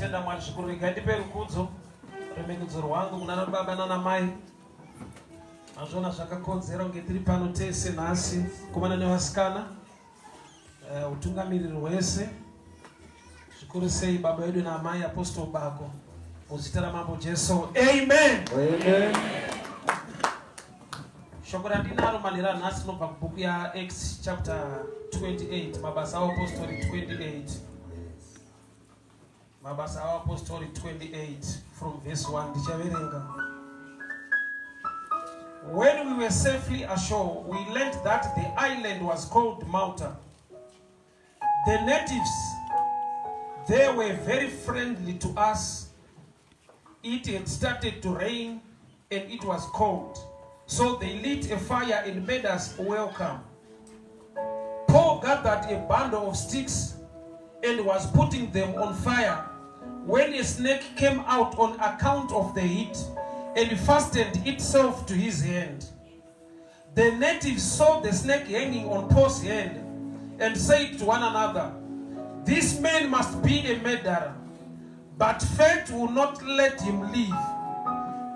tinotenda Mwari zvikuru. Ndipe rukudzo remekedzo rwangu kuna baba nana mai. Azvona zvakakodzera kunge tiri pano tese nhasi kumana nevasikana. Utungamiriri hwese zvikuru sei baba vedu naamai Apostle Bako muzita ramambo Jesu. Amen. Amen. Shoko randinaro manhero anhasi rinobva kubhuku yaActs chapter 28, mabasa aapostoli 28. Mabasa aapostoli 28 from verse 1 ndichaverenga. When we were safely ashore, we learned that the island was called Malta. The natives, they were very friendly to us. It had started to rain and it was cold. So they lit a fire and made us welcome. Paul gathered a bundle of sticks and was putting them on fire when a snake came out on account of the heat and fastened itself to his hand. The natives saw the snake hanging on Paul's hand and said to one another, "This man must be a murderer." But fate would not let him live,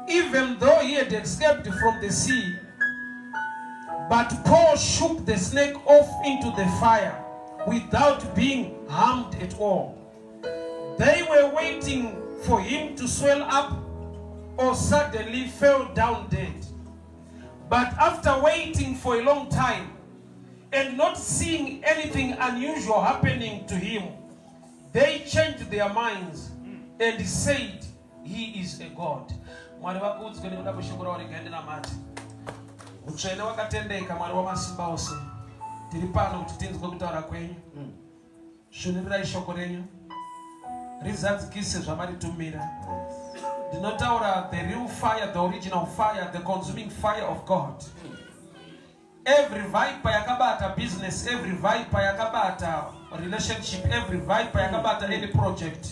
even though he had escaped from the sea. But Paul shook the snake off into the fire without being harmed at all. They were waiting for him to swell up or suddenly fell down dead. But after waiting for a long time and not seeing anything unusual happening to him, they changed their minds and said, "He is a god." Mwari vakudzwe nekuda kweshoko raunenge namati. Mutsvene wakatendeka Mwari wamasimba ose. Tiri pano kuti tinzwe kutaura kwenyu. Shunirirai shoko renyu. Rizadzikise zvamaritumira. Ndinotaura the real fire, the original fire, the consuming fire of God. Every viper yakabata business, every viper yakabata relationship, every viper yakabata any project.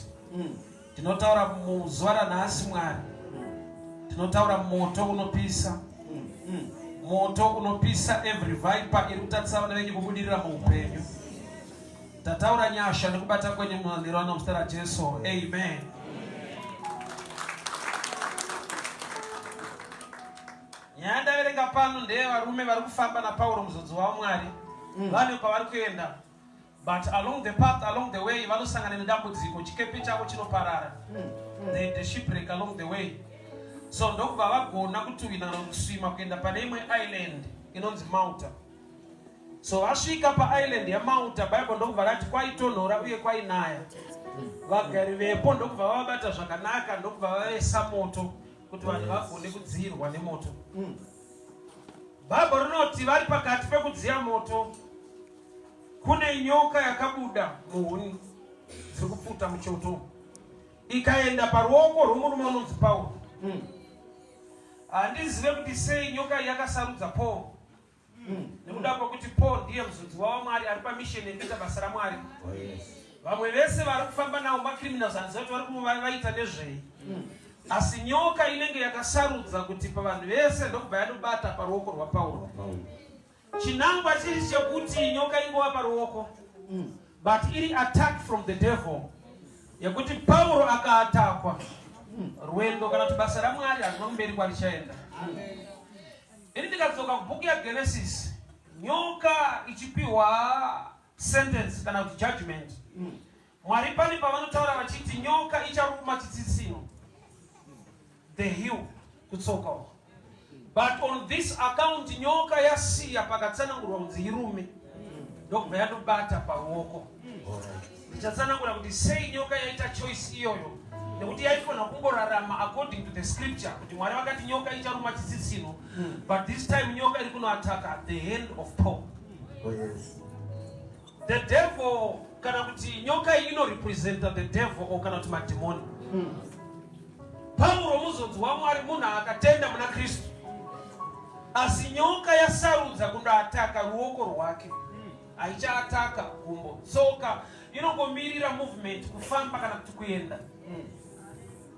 Tinotaura muzuva ranhasi Mwari. Tinotaura moto unopisa. Moto unopisa every viper iri kutatisa vana venyu kubudirira muupenyu. Tataura nyasha nekubata kwenye munhanhiro muzita raJesu. Amen. Nyaya ndaverenga pano ndeyevarume vari kufamba naPauro muzodzi waMwari. Vane kwavari kuenda. But along the path, along the way, vanosangana nedambudziko, chikepe chavo chinoparara. The shipwreck along the way. So ndokubva vagona kutuhwina kusvima kuenda pane imwe island inonzi Malta. So vasvika paisland yaMalta, Bible ndokubva rati kwaitonhora uye kwainaya. Vagari vepo ndokubva vavabata zvakanaka, ndokubva vavesa moto kuti vanhu vagone kudziyirwa nemoto. Bible rinoti vari pakati pekudziya moto kune nyoka yakabuda muhuni dziri kupfuta muchoto. Ikaenda paruoko rwomurume unonzi Pauro. Handizive kuti sei nyoka yakasarudza Paul. Nekuda kwokuti Paul ndiye muzodzi waMwari ari pamisheni yekuita basa raMwari. Vamwe vese vari kufamba navo macriminals hanzi kuti vari kuvaita nezvei. Asi nyoka inenge yakasarudza kuti pavanhu vese ndokubva yanobata paruoko rwaPauro. Chinangwa chiri chekuti nyoka ingova paruoko, but iri attack from the devil. Yekuti Pauro akaatakwa, rwendo kana kuti basa raMwari hazvina mberi kwarichaenda. Ini tikadzoka kubhuku yaGenesis, nyoka ichipiwa sentence kana kuti judgment. Mwari pani pavanotaura vachiti nyoka icharuma chitsitsino, the heel, kutsoka. But on this account, nyoka yasiya pakatsanangurwa kunzi irume, ndokubva yanobata paruoko. Ndichatsanangura kuti sei nyoka yaita choice iyoyo, nekuti yaifana kungorarama according to the scripture kuti Mwari vakati nyoka icharuma chitsitsino, but this time nyoka iri kunoataka the hand of Paul. The devil, kana kuti nyoka inorepresenta the devil or kana kuti mademoni. Pauro muzodzi waMwari munhu akatenda muna Kristu. Asi nyoka yasarudza kundoataka ruoko rwake. Haichaataka gumbo, tsoka, inongomirira movement, kufamba kana kuti kuenda.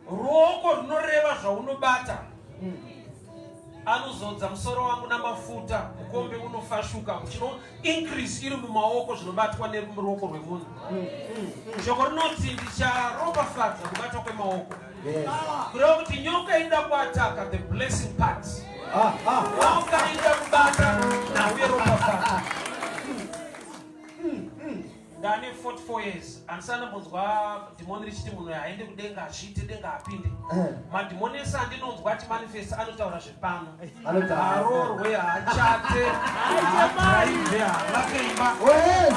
Ruoko runoreva zvaunobata. anozodza musoro wangu namafuta mukombe unofashuka chino increase iri mumaoko zvinobatwa neruoko rwemunhu shoko rinoti ndicharopafadza kubata kwemaoko kureva kuti nyoka ida kuataka the blessing part nyoka ida kubata nauye ropafadza ndane 44 years andisana kunzwa dhimoni richiti munhu aende kudenga achiite denga apinde madhimoni ese andinonzwa ati manifest anotaura zvepano arorwe haachate haadhraivhe haavake imba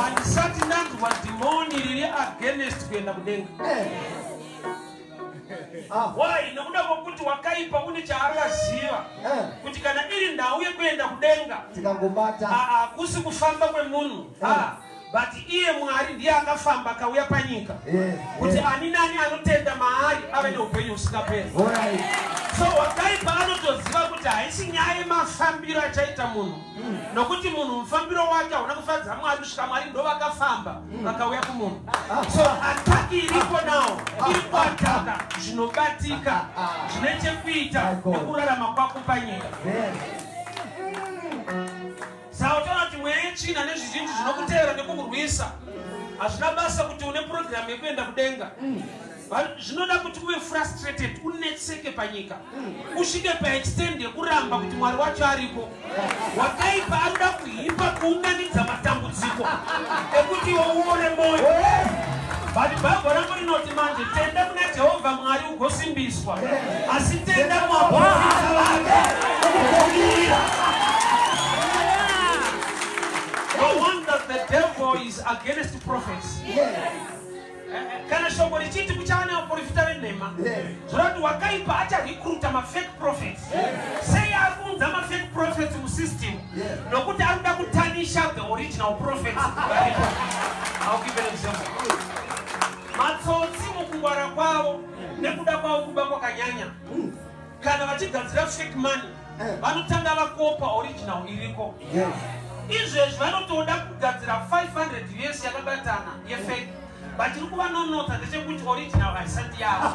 handisati ndanzwa dhimoni riri against kuenda kudenga why nekuda kwokuti wakaipa une chaakaziva kuti kana iri ndau yekuenda kudenga hakusi kufamba kwemunhu but iye Mwari ndiye akafamba akauya panyika kuti ani nani anotenda maari ave neupenyu husingaperi. So wakaipa anotoziva kuti haisi nyaya yemafambiro achaita munhu nokuti munhu mufambiro wake hauna kufadza Mwari kusvika Mwari ndo vakafamba vakauya kumunhu. So ataki iripo nawo iri kuataka zvinobatika zvine chekuita nekurarama kwako panyika. Sautana kuti mweya yechina nezvizhinji zvinokutevera nekukurwisa hazvina basa kuti une program yekuenda kudenga. Zvinoda kuti uve frustrated, unetseke panyika, usvike paextend yekuramba kuti Mwari wacho aripo. Wakaipa anoda kuipa kuunganidza matambudziko ekuti iwe uone moyo. But Bible rangu rinoti manje tenda kuna Jehovha Mwari ugosimbiswa, asi tenda mwaprofita vake ukukumirira. No wonder the devil is against prophets. Kana shoko richiti kuchana waprofita venema. Zvorati wakaipa acha recruita ma fake prophets. Say akunza ma fake prophets mu system. Nokuti anoda kutanisha the original prophets. I'll give an example. Matsotsi mukungwara kwavo nekuda kwavo kuba kwakanyanya. Kana vachigadzira fake money, vanotanga vakopa original iriko. Izvezvi vanotoda kugadzira 500 years yakabatana yefake. But you kuva nonota ndechekuti original haisati yavo.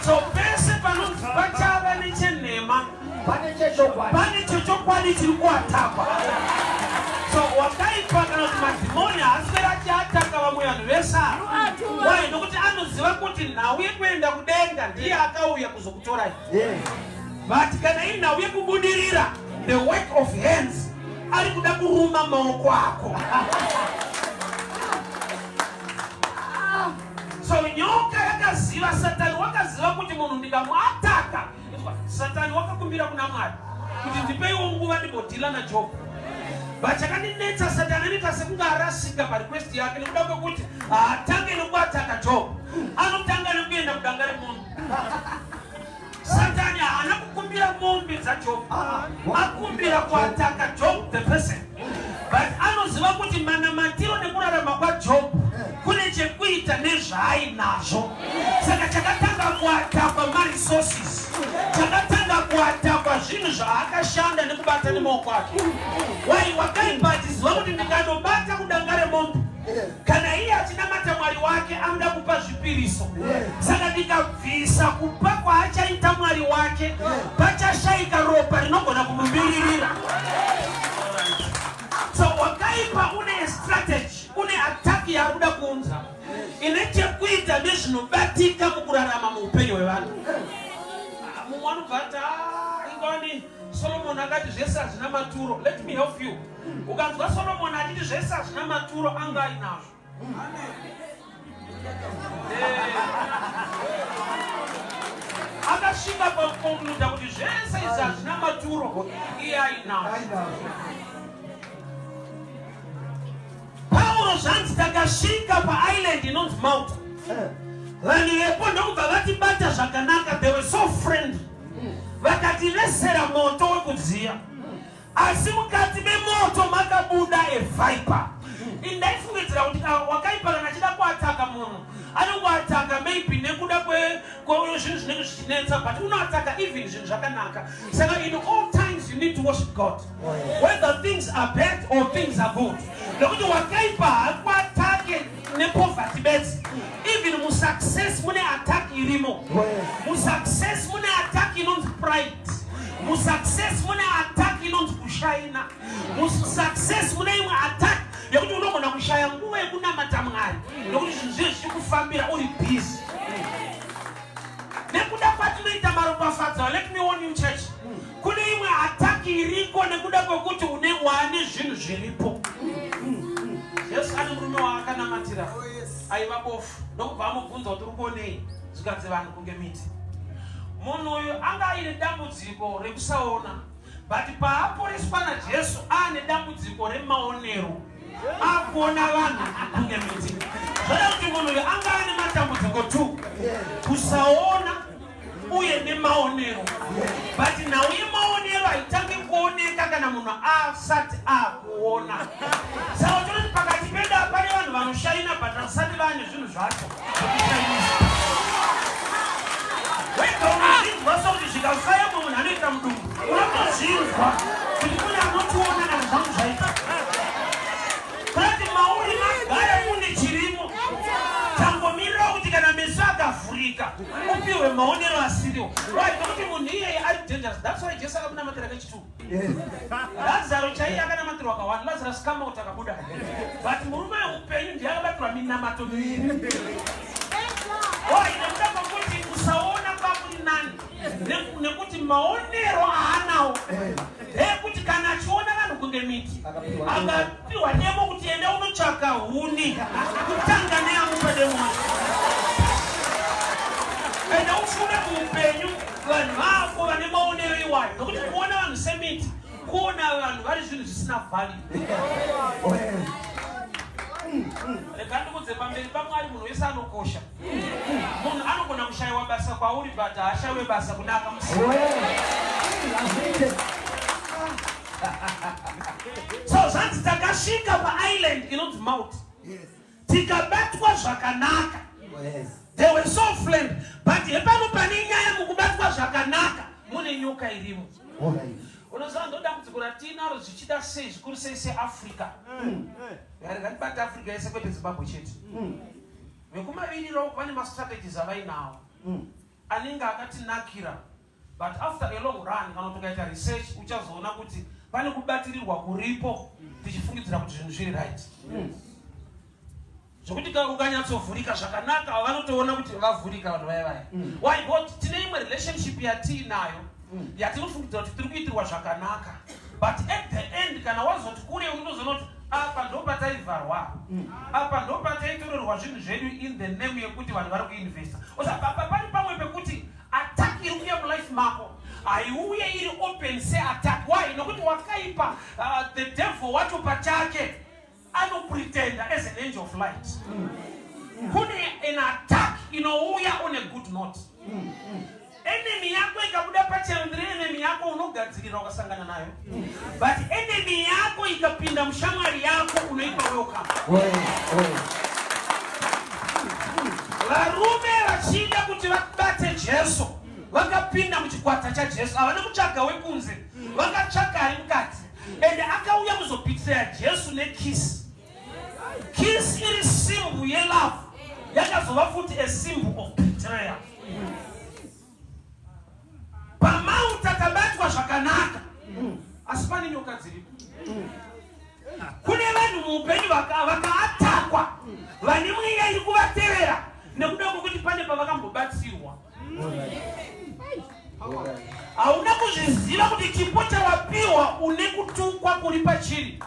So pese panonzi pachava nechenhema pane chochokwadi chiri kuatakwa. So wakaipa kana kuti madhimoni haaswera achiataka vamwe vanhu vese why nokuti anoziva kuti nhau yekuenda kudenga ndiye akauya kuzokutorai. But kana iri nhau yekubudirira the work of hands ari kuda kuruma maoko ako. So nyoka yakaziva, Satani wakaziva kuti munhu ndikamwataka Satani wakakumbira kuna Mwari kuti ndipeiwo nguva ndibodhila naJob. But chakandinetsa Satani anoita sekunge arasika parequest yake nekuda kwekuti haatange nekuataka Job, anotanga nekuenda kudanga remunhu. Satani haana kukumbira mombe dzaJob, akumbira kuataka Job the person. But anoziva kuti manamatiro nekurarama kwaJob kune chekuita nezvaainazvo. Saka chakatanga kuatakwa maresources, chakatanga kuatakwa zvinhu zvaakashanda nekubata nemaoko ake. Wai wakaipa achiziva kuti ndikandobata kudanga remombe, kana iye achinamata Mwari wake anoda kupa zvipiriso. Saka ndikabvisa kupa kwaachaita Mwari wake, pachashaika ropa rinogona kumumiririra. So wakaipa une strategy, une attack yakuda kuunza ine chekuita nezvinobatika mukurarama muupenyu hwevanhu. Mumwe anobvata ingoni Solomon akati zvese hazvina maturo. Let me help you. Ukanzwa Solomon achiti zvese hazvina maturo anga ainazvo. Akasvika pakukonkluda kuti zvese izvi hazvina maturo iye ainazvo. Paulo zvanzi takasvika paisland inonzi Malta. Vanhu vepo ndokubva vatibata zvakanaka, they were so friendly. Vakatiresera moto wekudziya, asi mukati memoto makabuda eviper. Indaifungidzira kuti wakaipa kana achida kuataka munhu anongoataka maybe nekuda kwezvinhu zvinenge zvichinetsa, but unoataka even zvinhu zvakanaka. Saka in all times you need to worship God, whether things are bad or things are good. Nokuti wakaipa hakuataki yake nepoverty beds. Even mu success mune attack irimo. Mu success mune attack inonzi pride. Mu success mune attack inonzi kushaina. Mu success mune imwe attack yekuti unogona kushaya nguva yekunamata Mwari nokuti zvinhu zvizvi zvikufambira uri busy. Nekuda kwatinoita maropafadzo, let me warn you church. Kune imwe attack iriko nekuda kwekuti wane zvinhu zviripo. Yesu ane murume waakanamatira aiva bofu ndokubva amubvunza kuti rukonei zvikadzi vanhu kunge miti. Munhu uyu anga aine dambudziko rekusaona, but paaporeswa naJesu ane dambudziko remaonero akuona vanhu kunge miti. Zvada kuti munhu uyu anga ane matambudziko tu, kusaona uye nemaonero, but nauye maonero aitange kuoneka kana munhu asati akuona. Saka tinoti pakati peda pane vanhu vanoshaina but vasati vane zvinhu zvacho zvekushainisa. Wega unozvinzwa sokuti zvikafaya munhu anoita mudumbu, unotozvinzwa kuti kune anotiona kana zvangu zvaita. Kuti mauri magara mune chirimo, tangomirira kuti kana meso akavhurika upiwe maonero asiriwo. Why? Nokuti munhu iyeye ari dangerous. That's why Jesu akamunamatira kechitatu. Lazaro chaiye akanamatirwa ka1, Lazarus kama utakabuda. But murume upenyu ndiye akabatirwa minamato miviri. Why? Nekuda kwekuti kusaona kwakuri nani, nekuti maonero aanawo ekuti kana achiona vanhu kunge miti akapiwa demo kuti enda unotsvaka huni kutanga neamupa demo. Enda ufunde muupenyu vanhu vako vane maonero iwayo, nokuti kuona vanhu semiti, kuona vanhu vari zvinhu zvisina value. Rega ndikudze pamberi paMwari munhu wese anokosha. Munhu anogona kushayiwa basa kwauri but haashayiwe basa kuna akamusiya. So zvanzi takasvika paisland inonzi Malta. Tikabatwa zvakanaka. They were so flamed, but hepano pane nyaya mukubatwa zvakanaka mune nyoka irimo. Unoziva ndodambudziko ratinaro zvichida sei zvikuru sei seAfrica. Ngatibata Africa yese kwete Zimbabwe chete. Vekumaviriro pane mastrategies avainawo anenge akatinakira, but after a long run kana tukaita research uchazoona kuti pane kubatirirwa kuripo tichifungidzira kuti zvinhu zviri right. Zvokuti ukanyatsovhurika zvakanaka vanotoona kuti vavhurika vanhu vaya. Why? Because tine imwe relationship yatiinayo yatinofungidzira kuti tiri kuitirwa zvakanaka, but at the end kana wazoti kure unozoona kuti apa ndo pataivharwa, apa ndo pataitorerwa zvinhu zvedu in the name yekuti vanhu vari kuinvesta. Osapapa pani pamwe pekuti attack iri kuuya mulife mako haiuye iri open se-attack. Why? Nokuti wakaipa the devil wacho pachake anopretenda as an angel of light. Kune an attack inouya on a good note. Enemy yako ikabuda pachambire enemy yako unogadzirira ukasangana nayo. But enemy yako ikapinda mshamwari yako unoipa welcome. Varume vachida kuti vabate Jesu vakapinda muchikwata chaJesu, havana kutsvaga wekunze, vakatsvaga ari mukati. Ende akauya kuzopitira Jesu nekiss. Kiss iri symbol yelove, yakazova futi a symbol of betrayal. Pamauta tabatwa zvakanaka, asi pane nyoka dziripo. Kune vanhu muupenyu vakaatakwa vane mweya iri kuvatevera nekuda kwokuti pane pavakambobatsirwa. Hauna kuzviziva kuti chipo chawapiwa une kutukwa kuri pachiri.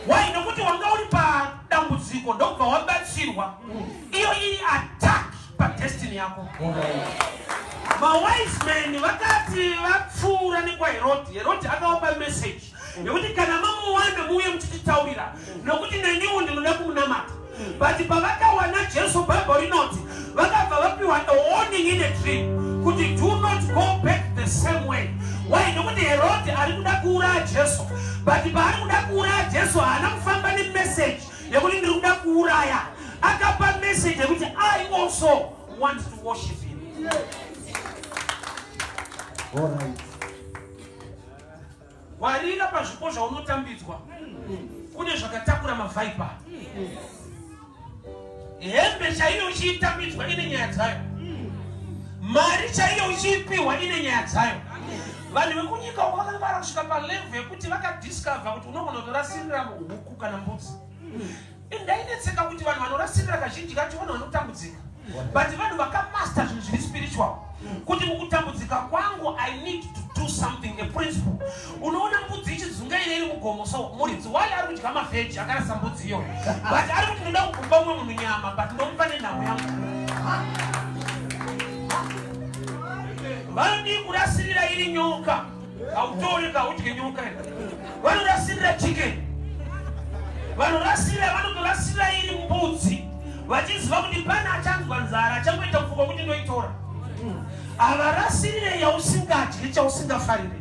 Why? Nokuti wanga uri padambudziko ndokubva wabatsirwa, iyo iri attack padestiny yako. Mawise men vakati vapfuura nekwaHerodhi, Herodhi akavapa message yekuti kana mamuwana muuye muchititaurira nokuti neniwo ndinoda kumunamata. But pavakawana Jesu, Bible rinoti vakabva vapiwa a warning in a dream kuti do not go back the same way. Why? Nokuti Herodhi ari kuda kuuraya Jesu, but paari kuda kuuraya Jesu haana kufamba nemessage yekuti ndiri kuda kuuraya. Akapa message yekuti I also want to worship him. Warira pazvipo zvaunotambidzwa kune zvakatakura mavhaipa. hembe chaiyo uchitambidzwa ine nyaya dzayo, mari chaiyo uchipiwa ine nyaya dzayo. Vanhu vekunyika vakanga kusvika palevel yekuti vakadiscover kuti unogona kutorasirira huku kana mbudzi. Ndainetseka kuti vanhu vanorasirira kazhinji kacho vanhu vanotambudzika, but vanhu vakamaster zvinhu zviri spiritual. Kuti mukutambudzika kwangu I need to do something, a principle. Unoona mbudzi ichidzunga iri mugomo, so muridzi wayo ari kudya mavheji akarasa mbudzi iyoyo, but ari kuti ndoda kukumba umwe munhu nyama, but ndomupa nenhamo yangu. Vanodi kurasirira iri nyoka, hautori kaudye nyoka iri. Vanorasirira chicken, vanotorasirira iri mbudzi, vachiziva kuti pana achanzwa nzara achangoita kupfuka kuti ndoitora. Avarasirire yausingadyi chausingafarire.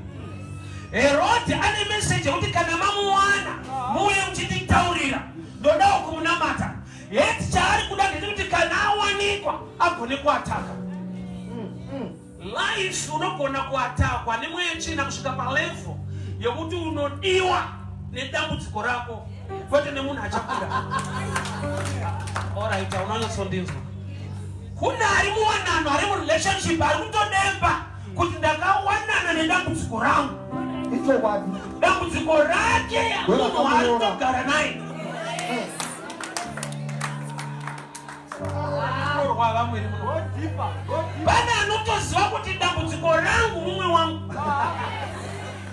Herode ane message yekuti kana mamuwana muye muchinditaurira ndodawo kumunamata. Yeti chaari kuda ndekuti kana awanikwa agone kuataka. Life unogona kuatakwa nemweya china kusvika palevel yekuti unodiwa nedambudziko rako kwete nemunhu achakura. Alright, unonyasondinzwa. Kuna ari muwanano ari murelationship ari kutodemba kuti ndakawanana nedambudziko rangu. Dambudziko rake munhu ari kutogara naye. Pana anotoziva kuti dambudziko rangu mumwe wangu,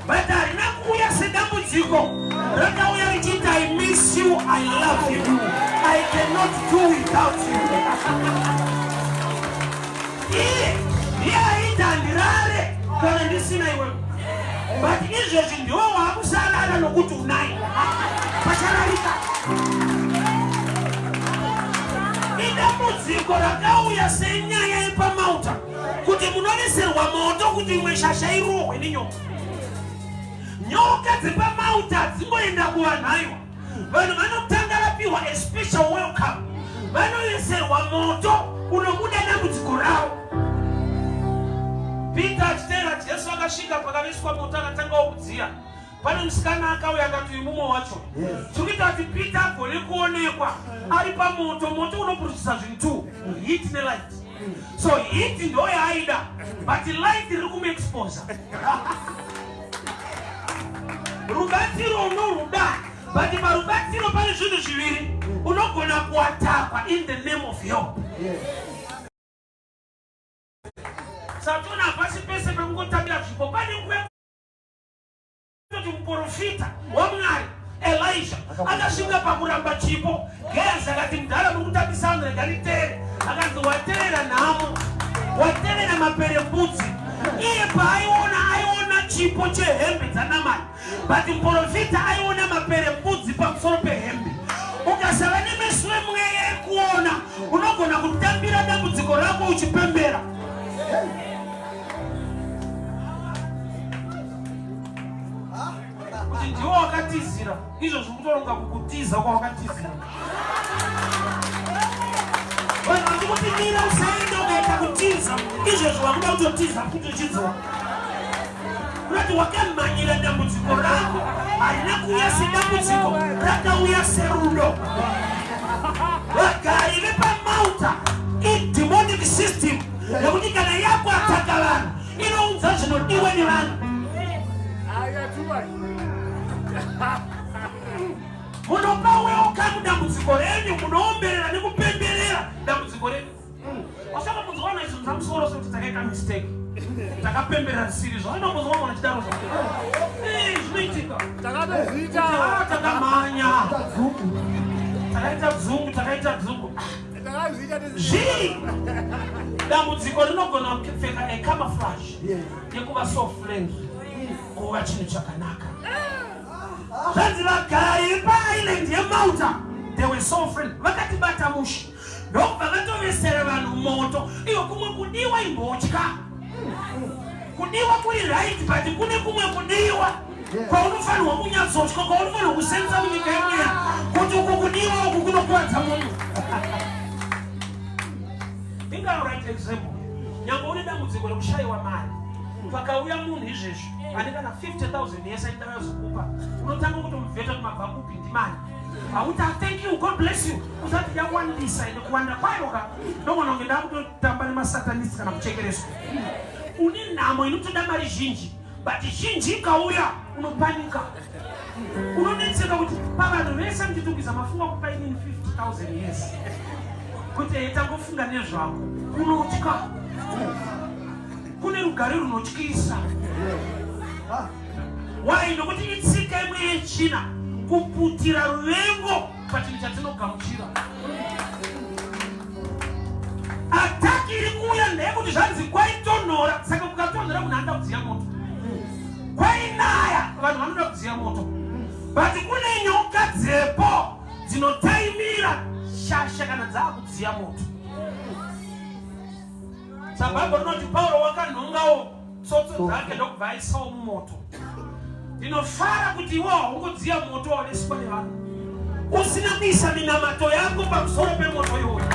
but harina kuuya sedambudziko. Rakauya richiti I miss you, I love you, I cannot do without you. Iye aita handirare kana ndisina iwewe, but izvezvi ndiwo waakusalala nokuti unaye pachararika. Idambudziko rakauya senyaya yepaMalta kuti munoreserwa moto kuti imwe shasha irohwe nenyoka. Nyoka dzepaMalta dzingoenda kuvanhaiwa, vanhu vanotangarapiwa a special welcome, vanoreserwa moto unobuda dambudziko ravo. Peter achitera Jesu akasvika pakaviswa moto akatangawo kudziya. Pane musikana akauya akati mumwe wacho, tikuita kuti Peter agone kuonekwa ari pamoto. Moto unoprodusa zvinhu two, heat nelight. So heat ndo yaaida, but light riri kumuexposa. Rubatiro unoruda, but parubatiro pane zvinhu zviviri unogona kuatakwa in the name of help. Satona pasi pese pekungotambira zvipo pane nguva kuti muprofita waMwari Elijah akasvika pakuramba chipo. Gezi akati mudhara mukutambisa vanhu regaritere, akanzi waterera nhamo, waterera maperembudzi. Iye paaiona chipo chehembe dzanamari, but muprofita aiona maperembudzi pamusoro pehembe. Ukasava nemeso emweya ekuona unogona kutambira dambudziko rako uchipembera. Kuti ndiwo wakatizira, izvo zvikutoronga kukutiza kwawakatizira. Vanhu vachikuti mira usaenda ukaita kutiza, izvo zvawakuda kutotiza kutochidzwa. Kuti wakamhanyira dambudziko rako, harina kuuya sedambudziko, rakauya serudo. Vagari vepaMalta idemonic system yekuti kana yako ataka vanhu inoudza zvinodiwa nevanhu. Munopa welcome dambudziko renyu, munoomberera nekupemberera dambudziko renyu. Wasaka kunzwana izvo zvamusoro sekuti takaita mistake, takapemberera risiri zvo. Anombozwa mwana chidaro zvo. Zvinoitika. Takamhanya. Takaita dzungu. Zvii dambudziko rinogona kupfeka a camouflage yekuva so friendly, kuva chinhu chakanaka. Zvanzi vagari paisland yeMalta, they were so friendly. Vakatibata mushi ndokubva vatovesera vanhu moto. Iwo kumwe kudiwa imbotya, kudiwa kuri right, but kune kumwe kudiwa kwaunofanirwa kunyatsotya, kwaunofanirwa kusenza munyika yemweya kuti uku kudiwa uku kunokuwadza munhu. Inga right example, nyangwe une dambudziko rekushayiwa mari, pakauya munhu izvezvi ane kana 50,000 yese ndakazokupa, unotanga kuti mubveta kumabva kupi ndimani. Thank you, God bless you. Usati ya one decide kuanda kwayoka. Ndogo nongenda kutambale masatanisi kana kuchekereso. Uni namo inutuda mari jinji. But jinji kauya unopanika. Unonetseka kuti baba novesa mtitukiza mafunga kupaini 50,000 years. Kuti etangofunga nezvako. Unotika. Kune rugari runotyisa. Why nokuti itsika imwe yechina kuputira ruvengo pachinhu chatinogamuchira. Ataki iri kuuya ndeyekuti zvanzi kwaitonhora, saka kukatonhora munhu anoda kudziya moto. Kwainaya vanhu vanoda kudziya moto. But kune nyoka dzepo dzinotaimira shasha kana dzaakudziya moto. Sababa rinoti Paulo wakanhongawo tsotso dzake ndokubva aisawo mumoto. Ndinofara kuti iwo ungodziya moto waoneswa nevanhu. Usina kuisa minamato yako pamusoro pemoto iwoyo.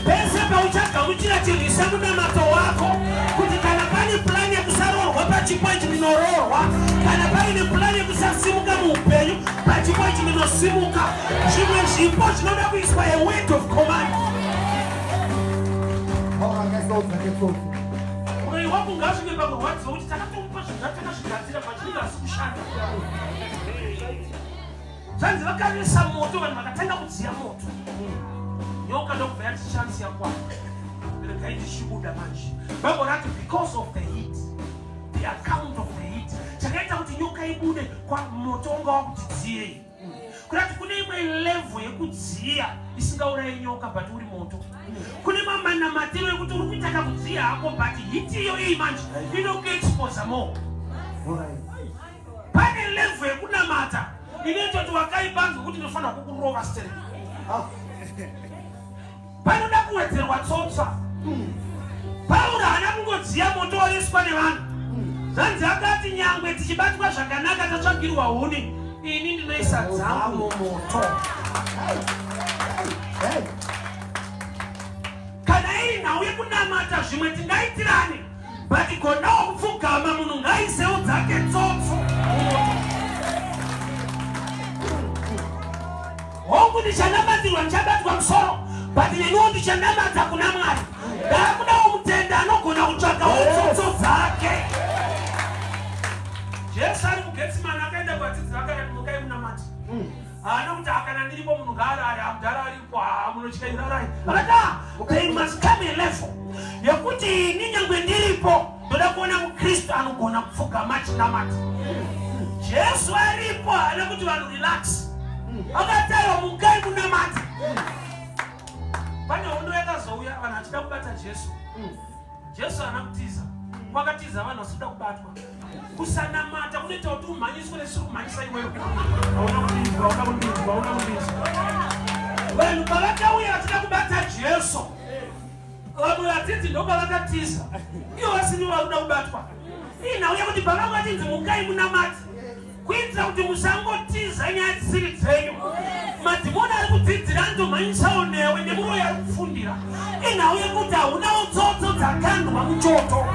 Pese pauchagamuchira chirwisa munamato wako kuti kana pane plani yekusarorwa pachipo ichi minoroorwa, kana paine plani yekusasimuka muupenyu pachipo ichi minosimuka. Zvimwe zvipo zvinoda kuiswa a word of command. Unoiwa kungasvike pakurwadziwa kuti takatomupa zvatakazvigadzira pachinenge hasi kushanda. Zvanzi vakarisa moto, vanhu vakatanga kudziya moto. Nyoka ndokubva yati chance yakwana. Regai chibuda manje. Bible rati because of the heat, the account of the heat. Chakaita kuti nyoka ibude kwa moto unga wakudziye. Kurati kune imwe level yekudziya isingaurayi nyoka but uri moto. Kune mamanamatiro ekuti uri kuitaka kudziya hako but heat iyo iyi manje inokuexpose more. Pane level yekunamata inoita kuti wakaipanzwa kuti inofanira kukurova straight. Panoda kuwedzerwa tsotsa. Paulo haana kungodziya moto waiswa nevanhu. Zvanzi akati nyangwe tichibatwa zvakanaka tatsvagirwa huni, ini ndinoisa dzangu mumoto. Kana iri nhau yekunamata zvimwe tingaitirane, but gonawo kupfugama munhu ngaisewo dzake tsotso mumoto. Hongu ndichanamatirwa ndichabatwa musoro, but neniwo ndichanamata kuna Mwari. Ndakudawo mutenda anogona kutsvagawo tsotso dzake. Jesu ari kugetsimani akaenda kuvadzidzi vake akati mukai munamati. Haana kuti akana ndiripo munhu ngaarari, amudhara aripo, munotyirarai. Akati they must come a level yekuti ini nyangwe ndiripo ndoda kuona mukristu anogona kupfugama achinamata. Jesu aripo, haana kuti vanhu relax. Akatayo mukai munamati. Pane hondo yakazouya vanhu vachida kubata Jesu. Jesu haana kutiza. Kwakatiza vanhu vasida kubatwa. Kusanamata kunoita kuti umhanyiswe nesiri kumhanyisa iwewe. Hauna kudinzwa, hauna kudinzwa, hauna kudinzwa. Vanhu pavakauya vachida kubata Jesu, vamwe vadzidzi ndopavakatiza. Ivo vasini vakuda kubatwa. Inhauya kuti pavakanzi mukai munamati, kuitira kuti musangotiza nyaya dzisiri dzenyu. Madhimoni ari kudzidzira andomhanyisawo newe nemuroyo ari kufundira. Inhau yekuti haunawo tsotso dzakandwa muchoto.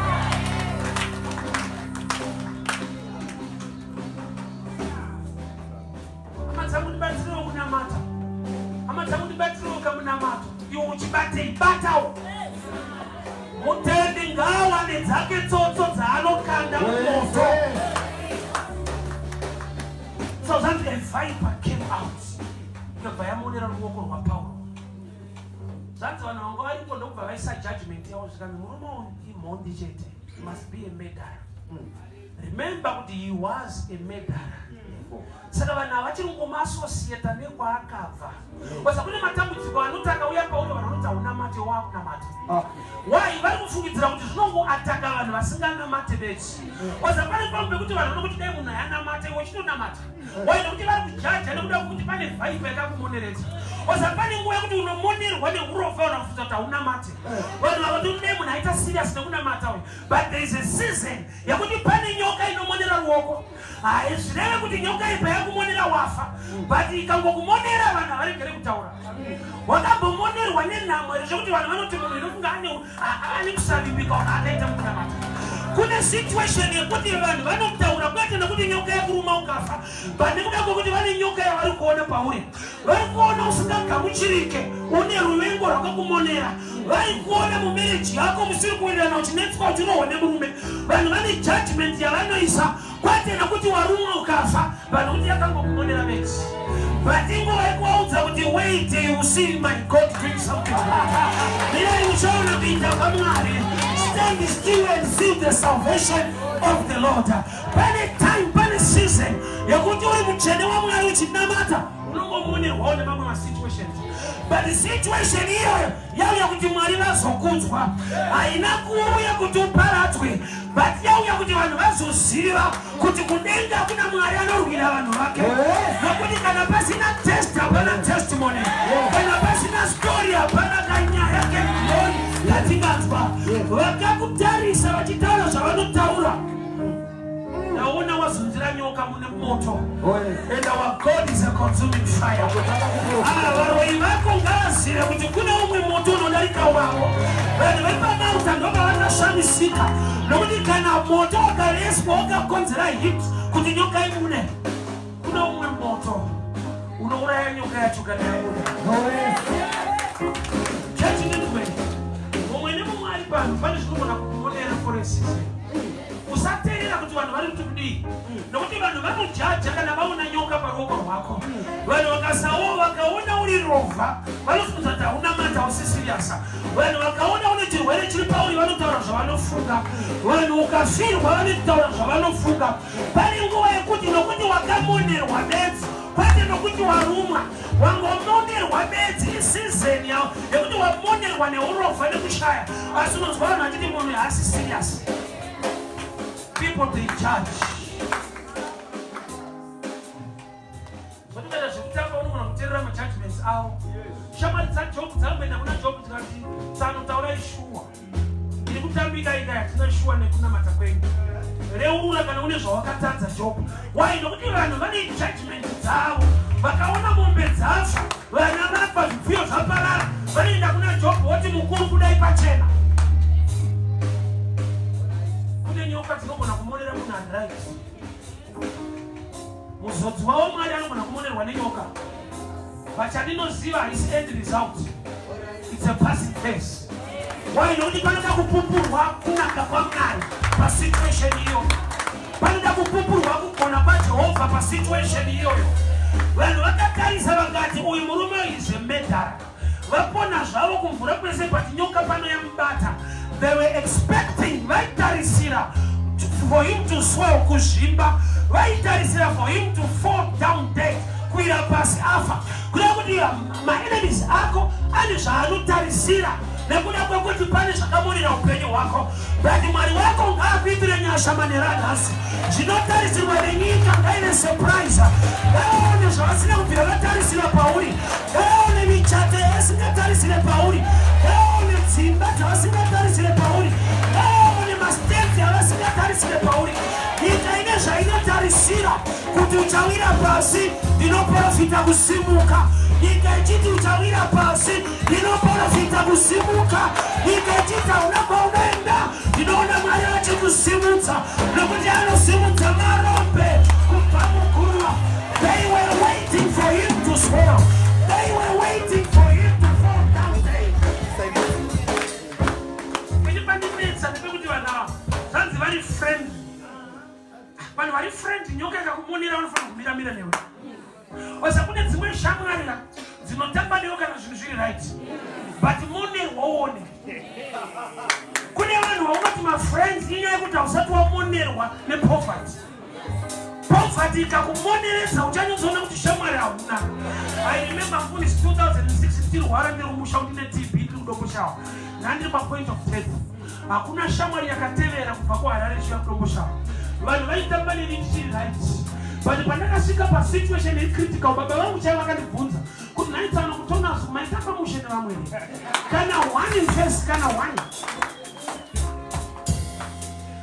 Hama dzangu ndibatsirewo kunamata. Hama dzangu ndibatsirewo kamunamato. Iwo uchibatei batawo. Mutendi ngaawane dzake tsotso dzaanokanda mumoto. So that a viper came out. Ndobva yamonera ruoko rwaPaulo. Zvanzi vanhu vanga varipo ndokubva vaisa judgment yavo zvikanzi murume imhondi chete. He must be a murderer. Remember kuti he was a murderer. Saka vanhu havachiri kungomaasosieta nekwaakabva. Basa kune matambudziko anoti akauya Paulo vanhu vanoti haunamate waakunamata. Why? Vari kufungidzira kuti zvinongoataka vanhu vasinganamate bedzi. Basa pane pamwe pekuti vanhu vanokuti dai munhu hayanamate iwe chitonamata. Why? Nokuti vari kujaja nekuda kuti pane vhaipa yakakumoneredza. Basa pane nguva yekuti unomonerwa neurofa unafuta kuti haunamate. Vanhu vavati dai munhu aita serious nekunamata uyu. But there is a season yekuti pane nyoka inomonera ruoko. Zvireve kuti nyoka ipa yakumonera wafa, but ikangokumonera vanhu havarigere kutaura. Wakambomonerwa nenhamo zvekuti vanhu vanoti munhu inofunga ane kusavimbika akaita mukunamata. Kuna situation yekuti vanhu vanotaura kwete nekuti nyoka yakuruma ukafa, but nekuda kwekuti vane nyoka yavari kuona pauri. Vari kuona usingagamuchirike, une ruvengo rwakakumonera. Vari kuona mumarriage yako musiri kuenderana uchinetswa uchinoone murume. Vanhu vane judgment yavanoisa kwete nekuti warumwa ukafa, vanhu kuti yakangokumonera veti. But inguva yekuvaudza kuti wait, you see my God doing something. Mirai uchaona kuita kwaMwari. Stand still and see the salvation of the Lord. Pane time, pane season yakuti uri mutsvene waMwari uchinamata unongomonerwawo nemamwe masituations. But the situation iyoyo yauya kuti Mwari vazokunzwa. Haina kuuya kuti uparadzwe, but yauya kuti vanhu vazoziva kuti kudenga kuna Mwari anorwira vanhu vake. Nokuti kana pasina test hapana testimony, kana pasina story hapana kanyaya keglori yatinganzwa. Vakakutarisa vachitaura zvavanotaura, naona wazunzira nyoka mune moto. And our God is a consuming fire. Varoi vako ngavazive kuti kuna umwe moto unodarika wavo. Vanhu vepaMalta ndobva vanashamisika, nokuti kana moto wakareswa wakakonzera hit kuti nyoka imune, kuna umwe moto unouraya nyoka yacho kana yabuda. Judgment. Mumwe nemumwe ari pano pane zvinogona kukumonera for a season. Usateerera kuti vanhu vari kudii, nokuti vanhu vanojaja kana vaona nyoka paruoko rwako. Vanhu vakaona uri rovha vanofunza kuti hauna mata usisiriyasa. Vanhu vakaona une chirwere chiri pauri vanotaura zvavanofunga. Vanhu ukafirwa vanotaura zvavanofunga. Pane nguva yekuti nokuti wakamonerwa bedzi, kwete nokuti warumwa, wangomonerwa bedzi isizeni yekuti wamonerwa neurovha nekushaya. Asi unonzwa vanhu vachiti munhu haasi serious. People they judge. But when you tell them to tell judgments out, shamari job zambe na kuna job tikati tsano taura ishua. Ili kutambika ika tina shua ne kuna matakweni. Reura kana une zvawakatadza job. Why nokuti vanhu vane judgment dzavo. Vakaona mombe dzafa, vana vafa zvipfuyo zvaparara, vanoenda kuna job woti mukuru kudai pachena. Nyoka dzinogona kumonera munhu andiright. Muzodzi wavo Mwari anogona kumonerwa nenyoka. Vachandinoziva is end result. It's a passing phase. Why nokuti panoda kupupurwa kunaka kwaMwari pasituation iyoyo. Panoda kupupurwa kugona kwaJehovha pasituation iyoyo. Vanhu vakatarisa vakati uyu murume is a murderer. Vapona zvavo kumvura kwese but nyoka pano yamubata. They were expecting vaitarisira for him to swell kuzvimba, vaitarisira for him to fall down dead, kuira pasi afa. Kuda kuti maenemies ako ane zvaanotarisira nekuda kwekuti pane zvakamonera upenyu hwako. But Mwari wako ngaakuitire nyasha maneranhasi. Zvinotarisirwa nenyika ngaine surprise. Ngaaone zvavasina kubvira vatarisira pauri. Ngaaone michato yavasingatarisire pauri. Ngaaone dzimba dzavasingatarisire pauri. Ngaaone mastate yavasingatarisire pauri. Nyika ine zvainotarisira kuti uchawira pasi, ndinoprofita kusimuka. Nyika ichiti uchawira pasi, ndinoprofita kusimuka. Nyika ichiti hauna kwaunoenda, ndinoona Mwari achikusimudza, nokuti anosimudza marombe kubva muguruva. They were waiting for him to swell. They were waiting for him to fall down dead. Indipandinetsa ndepekuti vanhu ava zvanzi vari friendly. Vanhu vari friendly, nyoka ikakumonera vanofanira kumiramira newe. Wasa kune dzimwe shamwari dzinotamba newe kana zvinhu zviri right, but monerwa uone. Kune vanhu vaunoti mafriends inyaya yekuti hausati wamonerwa nepoverty. Poverty ikakumoneredza uchanyozoona kuti shamwari hauna. I remember Mfunis 2006 ndirwara ndirumusha ndine TB ndiri kudomboshawa. Ndandiri papoint of death. Hakuna shamwari yakatevera kubva kuHarare chiya kudomboshawa. Vanhu vaitamba neni ndichiri right. But pandakasvika pasituation yecritical, baba vangu chaivo vakandibvunza kuti naitsana kutonazo maitamba mushe nevamweni. Kana one in face, kana one.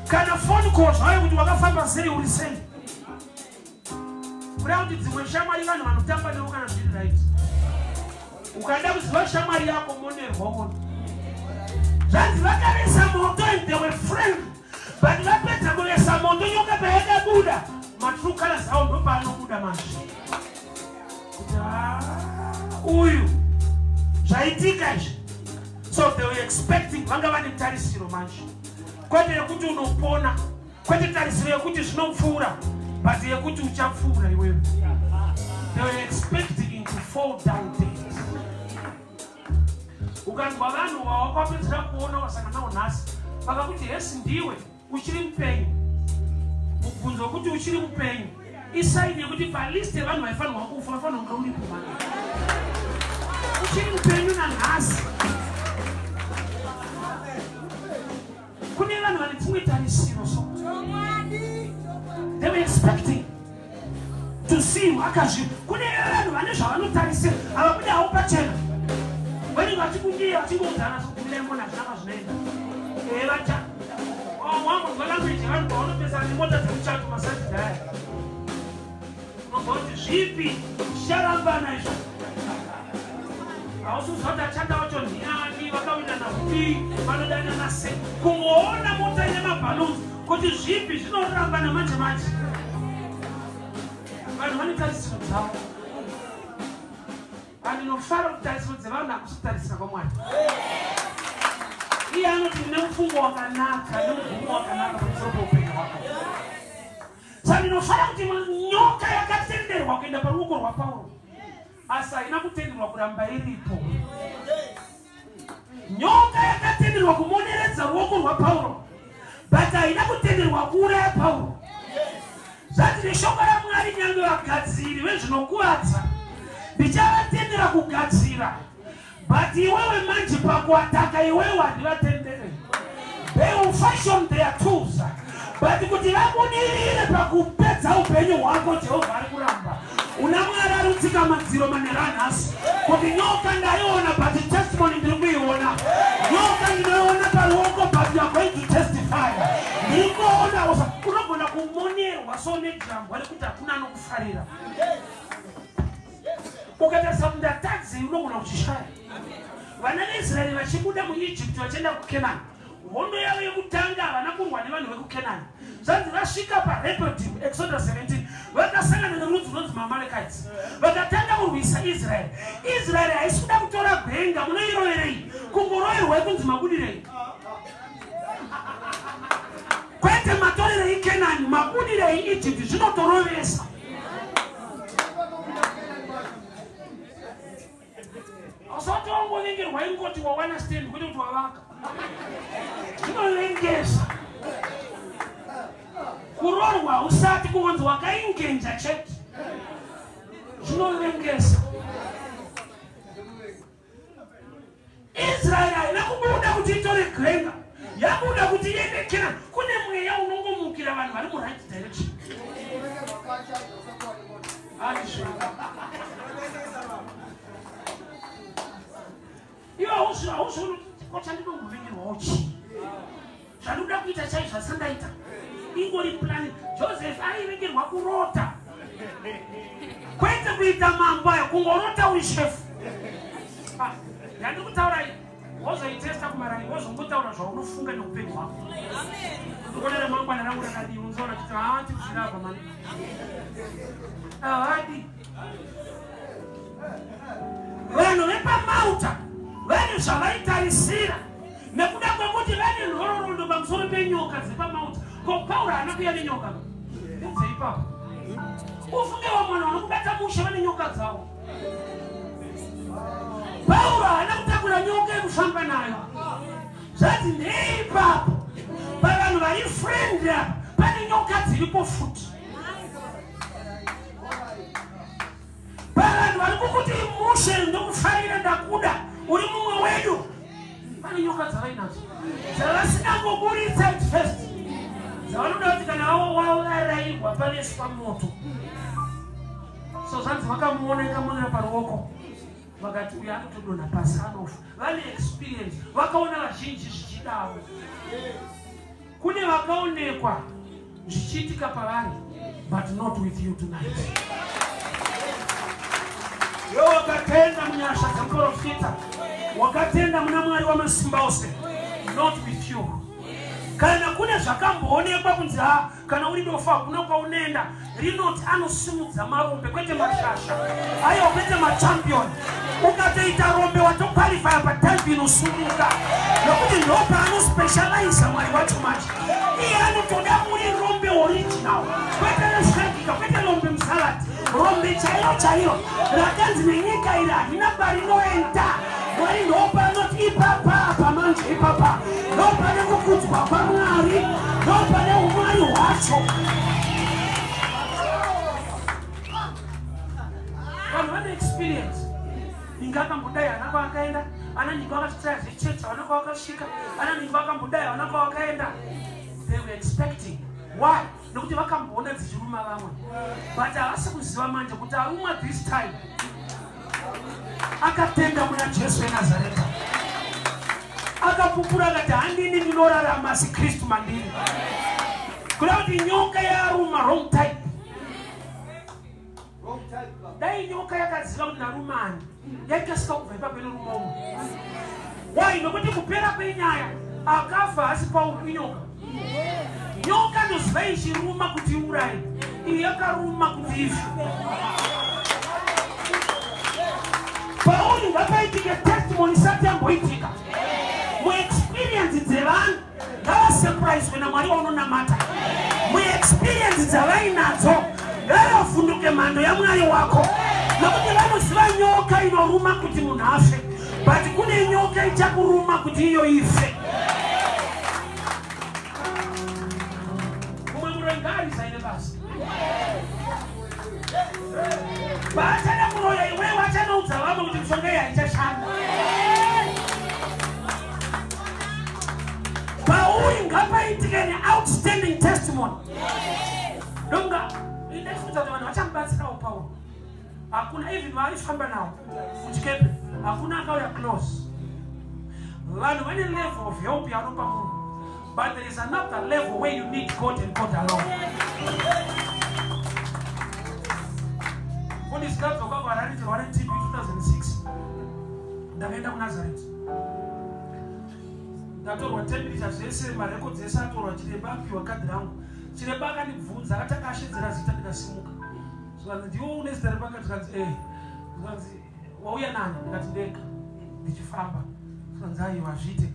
Kana phone calls hayo kuti wakafamba sei uri sei. Kuda kuti dzimwe shamwari vanhu vanotamba nevo kana zviri right. Ukada kuziva shamwari yako monerwa uone. Zvanzi vakaresa moto and they were friendly. But vapedza kuyesa moto nyoka payaka buda. Matrukala zao ndo pano buda manje. Uyu. Zvaitika izvi. So they were expecting vanga vane tarisiro manje. Kwete yekuti unopona. Kwete tarisiro yekuti zvinopfuura. But yekuti uchapfuura iwewe. They were expecting him to fall down dead. Ukanzwa vanhu wawakapedzera kuona wasangana nawo nhasi. Vakakuti hesi ndiwe uchiri mupenyu. Mubvunzo wekuti uchiri mupenyu. Isaini yekuti palist yevanhu vaifanirwa kufa vafanirwa kunge uripo manje. Uchiri mupenyu nanhasi. Kune vanhu vane dzimwe tarisiro so. They were expecting to see him akazvi. Kune vanhu vane zvavanotarisira havabuda hawo pachena. When you got to be a team of Dana, so you never have Dana's name. Elacha. Oh, one was going to be one of the animals to chat to myself there. I'm going to sheepy, shut up, Banation. I also saw that chat out on the army, but coming and a bee, but then I said, go on, I'm not telling my balloons, because the sheep is not run by the much. But when it comes to the town, and no far of that, what's around that is a woman. He are not in no food walk and not walk another so no far of him, no kayak there walking the Baruko or Power. As I never tell you what I'm by people. No kayak tell you what moderates a walk or Power. But I never tell you what would have power. That is the show I'm running younger of Katsi, the original quarter. Bijara tendera kugadzira. But iwewe manje pakuataka iwewe wadivatendere. They will fashion their tools. But kuti vakunirire pakupedza upenyu hwako Jehovha ari kuramba. Unamwari rutsika madziro maneranhasi. Kuti nyoka ndaiona but testimony ndiri kuiona. Nyoka ndinoona paruoko but you are going to testify. Ndiri kuona unogona kumonerwa so nejambo rekuti hakuna anokufarira. Ukatarisa kuti taxi unogona kuchishaya. Vana veIsraeri vachibuda muEgypt vachienda kuKenani. Hondo yavo yekutanga havana kurwa nevanhu vekuKenani. Zvanzi vasvika paRephidim, Exodus 17, vakasangana nerudzi runonzi maAmalekites. Vakatanga kurwisa Israeri. Israeri haisi kuda kutora gwenga, munoiroverei? Kungoroverwa kunzi mabudirei. Kwete matorerei Kenani, mabudirei Egypt, zvinotorovesa. Asati wangu ngengeri waingoti wawana stand kuti wavaka. Zvinorengesa. Kurorwa usati kuwanzi wakaingenja cheki. Zvinorengesa. Israeli haina kubuda kuti itore gwenga. Yabuda kuti iende Kenani. Kune mweya unongomukira vanhu vari mu right direction. Iwe haushoni kuti ndinonguvingirwa uchi. Zvanoda kuita chaizvo asandaita. Ingori plani. Joseph aivingirwa kurota. Kwete kuita mambo aya kungorota uri shefu. Yandikutaura iyi. Wozoitesta kumarai, wozongotaura zvaunofunga neupenyu hwako. Ndikuona ramangwana rangu rakadii unzoona kuti havati kuzvirapa mani. Havadi. Vanhu vepaMalta vane zvavaitarisira nekuda kwekuti vane nhororondo pamusoro penyoka dzepaMalta. Ko Pauro haana kuya nenyoka. Ndedzeipapo. Ufungewo mwana vanokubata mushe vane nyoka dzavo. Pauro haana kutakura nyoka yekufamba nayo. Zvati ndeipapo pavanhu vari friend apa pane nyoka dziripo futi. Pavanhu vari kukuti mushe ndokufarira ndakuda uri mumwe wedu. Pane nyoka dzavainadzo dzavasinangoburitsa at first. Dzavanoda kuti kana waurayirwa panesi pamoto. So zvanzi vakamuona ikamonera paruoko. Vakati uyu anotodonha pasi anofa. Vane experience. Vakaona vazhinji zvichidavo. Kune vakaonekwa zvichiitika pavari, but not with you tonight. Wakatenda munyasha dzamuprofita, wakatenda muna Mwari wamasimba ose, not with you. kana kune zvakamboonekwa kunzi kana uri dofa kuna kwaunenda rinoti anosimudza marombe kwete mashasha ayo kwete machampion ukatoita rombe watoqualifya pataivi inosumuka nokuti ndopa anospecialize mwari wacho macho iye anotoda muri rombe original kwete resvekika kwete rombe msalati rombe chairo rakanzi nenyika iri harina barinoenda mwari ndopa anoti ipapa pamanje ipapa ndopa nekukudzwa kwaMwari ndopa neumwari hwacho vanhu vane experience ninga akambodai ana kwakaenda ana ninga vakachitaya zvechechi vana kwavakasvika ana ninga vakambodai vana kwavakaenda they were expecting why nokuti vakamboona dzichiruma vamwe but havasi kuziva manje kuti arumwa this time akatenda muna Jesu weNazareta akapupura akati handini ndinorarama seKristu mandiri kuda kuti nyoka yaruma wrong type dai nyoka yakaziva kuti narumani yaikasika kubva ipapo inoruma umwe why nokuti kupera kwenyaya akafa asi pauri inyoka nyoka ndoziva ichiruma kuti iuraye iyi yakaruma kuti ife pauri ngapaitike testimony isati yamboitika muexperience dzevanhu ngavasurprise wena mwari waunonamata muexperience dzavainadzo ngavavhunduke mhando yamwari wako nokuti vanoziva nyoka inoruma kuti munhu afe but kune nyoka ichakuruma kuti iyo ife mumwe muroyi zaine basa vachada kuroya iwe vachanoudza vamwe kuti mishonga iyi haichashanda pauri ngapaitike neoutstanding testimony donga indekuita kuti vanhu vachamubatsirawo pauro hakuna even vaarifamba nawo muchikepe hakuna akauya close vanhu vane level of help yanopa munhu but there is another level where you need God and God alone kundisikadzo kwakwararitirwa neTB 2006 ndakaenda kuNazareth ndatorwa temperature zvese marecords ese atorwa chiremba apiwa kadhi rangu chiremba akandibvunza akati akashedzera zita ndikasimuka zvikanzi ndiwo une zita repakati zvikanzi zvikanzi wauya nani ndikati ndega ndichifamba zvikanzi aiwa zvite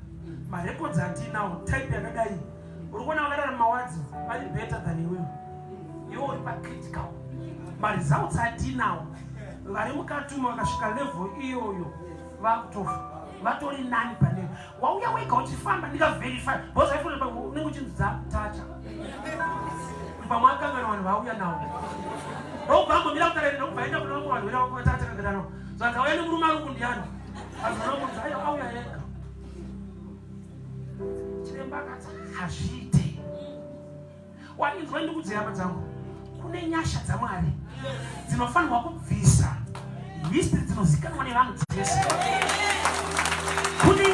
marecords andinawo type yakadai uri kuona vakararama mawadzi vari better than iwewe iwo uri pacritical maresults atinawo vari mukatuma vakasvika level iyoyo vakutofa vatori nani panewe wauya wega uchifamba ndikaverify bhoza ifunaa unenge uchinzidza tacha pamwe akangana vanhu vauya nawo ndokubvambomira kutareenda kubvaenda kuna vamwe vanhu veda vakatatakangana nawo zvanzi auya nemurume ari kundiani azvanakunzi aya auya ega chiremba akati hazviite wainzwa ndikudziya hama dzangu kune nyasha dzamwari dzinofanirwa kubvisa history dzinozikanwa nevanhu dzese kune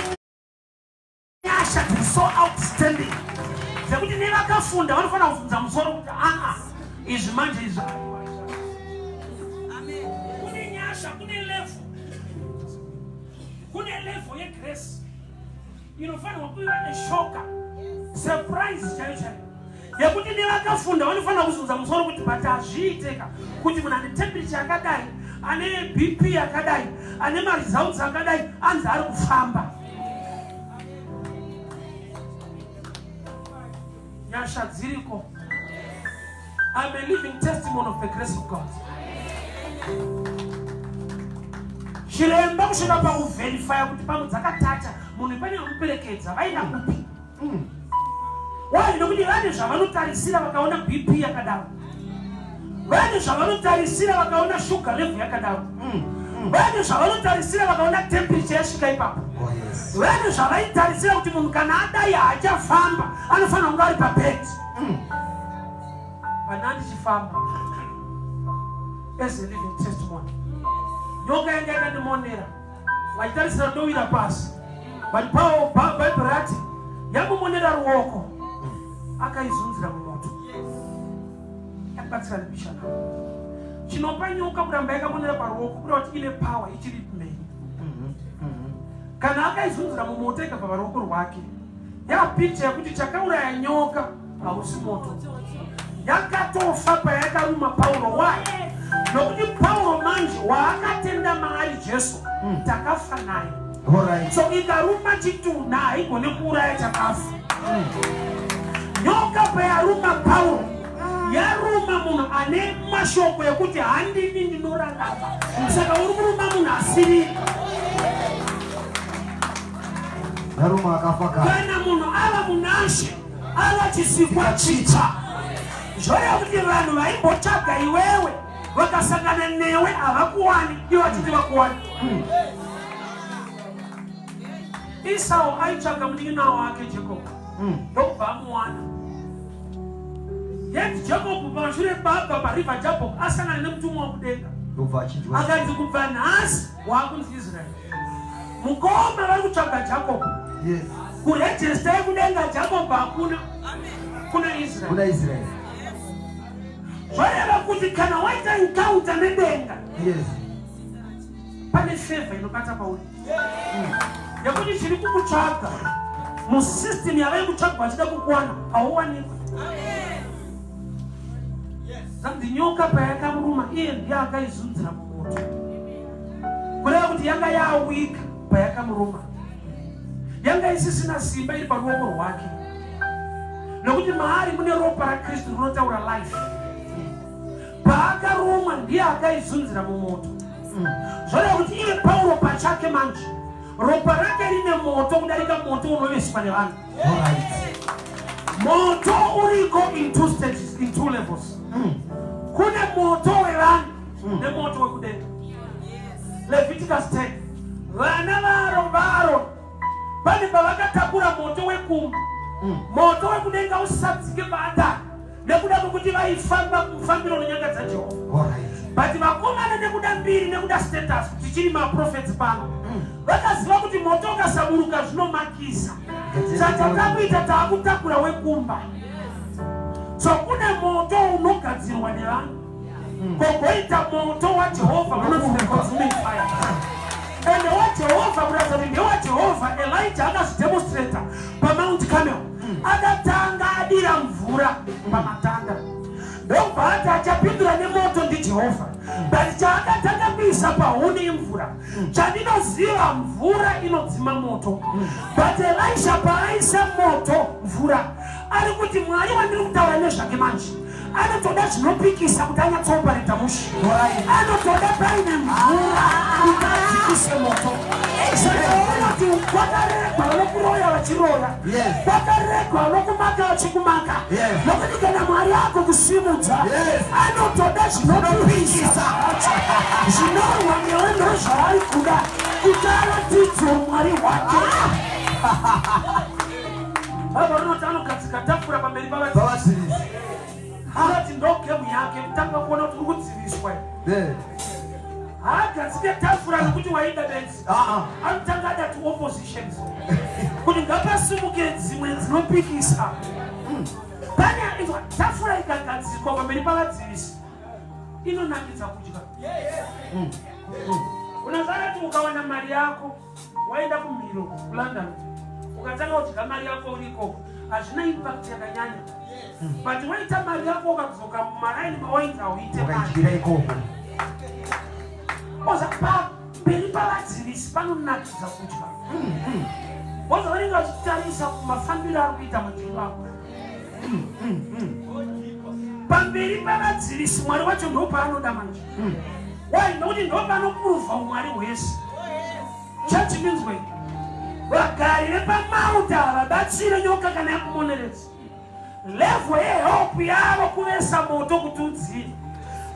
nyasha dziso outstanding dzekuti nevakafunda vanofanira kuvhunza musoro kuti izvi manje izvi kune nyasha kune level yegrace inofanirwa kuiva neshoka surprise chaiyo chaiyo yekuti nevakafunda vanofanira kuzunza musoro kuti but hazviiteka kuti munhu ane temperature yakadai ane BP yakadai ane maresults akadai anzi ari kufamba nyasha dziriko. I'm a living testimony of the grace of God. Chiremba kusvika pakuverifya kuti pamwe dzakatacha munhu pane vamuperekedza vaenda kupi wai nokuti vane zvavanotarisira vakaona BP yakadaro vane zvavanotarisira vakaona sugar level yakadaro vane zvavanotarisira vakaona temperature yasvika ipapo vane zvavaitarisira kuti munhu kana adai haachafamba anofanira kunge ari pabed pana ndichifamba as a living testimony nyoka yanga yakandimonera vaitarisira ndowira pasi but pawo Bible rati yamumonera ruoko akaizunzira mumoto yakabatsira nebisha nawo chinopa nyoka kuramba yakamonera paruoko kuda kuti ine power ichiri kumeni kana akaizunzira mumoto ikabva paruoko rwake yapita yakuti chakauraya nyoka hausi moto. Yakatofa payakaruma Paulo. Why? Nokuti Paulo manje waakatenda maari Jesu takafa naye. Alright. So ikaruma chituna haigone kuuraya chakafa. Nyoka payaruma Paulo yaruma munhu ane mashoko ekuti handini ndinorarama. Saka uri kuruma munhu asiri. Yaruma akafaka. Kana munhu ava munashe ava chisikwa chitsva. Zvoya kuti vanhu vaimbotsvaga iwewe vakasangana newe havakuwani ivo vachiti vakuwani. Esau aitsvaga munin'ina wake Jacob ndokubva amuwana. Yet Jacob pashure pabva pariva Jacob asangana nemutumwa wokudenga akanzi kubva nhasi waakunzi Israeri. Mukoma vari kutsvaga Jacob. Yes. Kurejista yekudenga Jacob hakuna, kuna Israeli. Zvareva kuti kana waita encounter nedenga, Yes. pane favor inobata pauri. Yakuti chiri kukutsvaga musystem yavai kutsvaga vachida kukuwana hauwanikwi. Zanzi nyoka payakamuruma iye ndiye akaizunzira mumoto. Kureva kuti yanga yawika payakamuruma. Yanga isisina simba iri paruoko rwake. Nokuti maari mune ropa raKristu rinotaura life. Paakarumwa ndiye akaizunzira mumoto. Zvoreva kuti iye Paulo pachake manje ropa rake rine moto kudarika moto unovezwa nevanhu. Moto uriko in two stages, in two levels. Kune moto wevanhu nemoto wekudenga. Leviticus 10. Vana varo pane pavakatakura moto wekumba. Moto wekudenga usadzike paatari nekuda kwekuti vaifamba mufambiro unonyangadza Jehovha. But vakomana nekuda mbiri nekuda status tichiri maprofeti pano vakaziva kuti moto ukasaburuka zvinomakisa. Saka takuita taakutakura wekumba. So kune moto unogadzirwa nevanhu kogoita moto waJehovha unonzi consuming fire. And waJehovha kuratidza kuti ndewaJehovha Elijah akazvidemonstrata paMount Carmel. Akatanga adira mvura pamatanda ndobva ati achapindura nemoto ndiJehovha. But chaakatanga kuisa pahuni imvura. Chandinoziva mvura inodzima moto. But Elisha paaisa moto mvura ari kuti Mwari wandiri kutaura nezvake manje anotoda zvinopikisa kuti anyatsopareta mushi. Anotoda paine mvura kuti adzikise moto. Saka kuti kwakaregwa vanokuroya vachiroya, kwakaregwa vanokumaka vachikumaka. Nokuti kana Mwari ako kusimudza anotoda zvinopikisa zvinorwa newe ndozvaari kuda kuti aratidzwe Mwari wake. Baba unoti anogadzika tafura pamberi pavadzivisi. Anoti ndogemu yake kutanga kuona kuti uri kudziviswa. Haagadzike tafura nokuti waida benzi. Anotanga ada to oppositions. Kuti ngapasimuke dzimwe dzinopikisa. Pane tafura ikagadzikwa pamberi pavadzivisi inonakidza kudya. Unazarati ukawana mari yako waenda kumhiro kuLondon ukatanga kudya mari yako uriko hazvina impact yakanyanya. But waita mari yako ukadzoka mumaraini mawainza uite mari. Oza pamberi pavadzivisi panonakidza kudya. Oza vanenge vachitarisa kumafambiro ari kuita madzimba ako. Pamberi pavadzivisi Mwari wacho ndo paanoda manje. Why? Nokuti ndo panopruvha umwari hwese. Church means way. Vagari vepaMalta vabatsire nyoka kana yakumoneredza. Level yehope yavo kuvesa moto kuti udzime.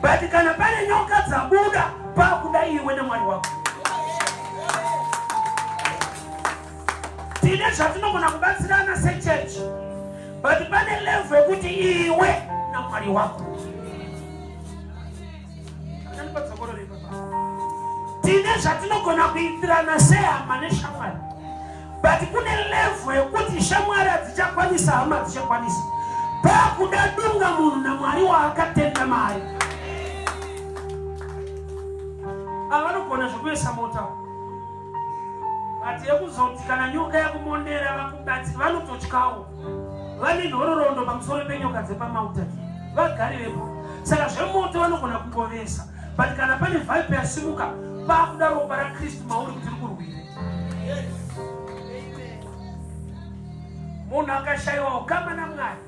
But kana pane nyoka dzabuda pakuda iwe neMwari wako. Tine zvatinogona kubatsirana sechurch. But pane level yekuti iwe naMwari wako. Tine zvatinogona kuitirana sehama neshamwari. But kune level yekuti shamwari hadzichakwanisa hama hadzichakwanisa. Pakuda dunga munhu naMwari waakatenda mari. Avanogona zvekuisa moto. ati ekuzoti kana nyoka yakumonera vakubati vanototyawo vane nhororondo pamusoro penyoka dzepamauta vagarirepo saka zvemoto vanogona kungovesa but kana pane vhaipi yasimuka vakuda ropa raKristu mauri kuti rikurwire. Munhu akashayiwa ukama naMwari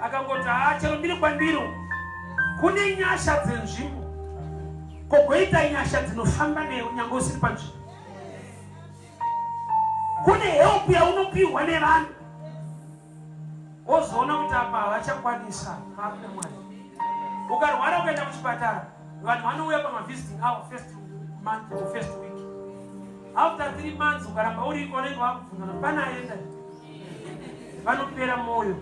akangoti chero ndiri kwandiro kune nyasha dzenzvimbo kogoita nyasha dzinofamba newe nyange usiri panzvimbo. Kune help yaunopiwa nevanhu wozoona kuti apa havachakwanisa makuda Mwari. Ukarwara ukaenda kuchipatara vanhu vanouya pamavisiting hour first month or first week. After 3 months ukaramba uriko unenge vakubvunza panaenda vanopera moyo.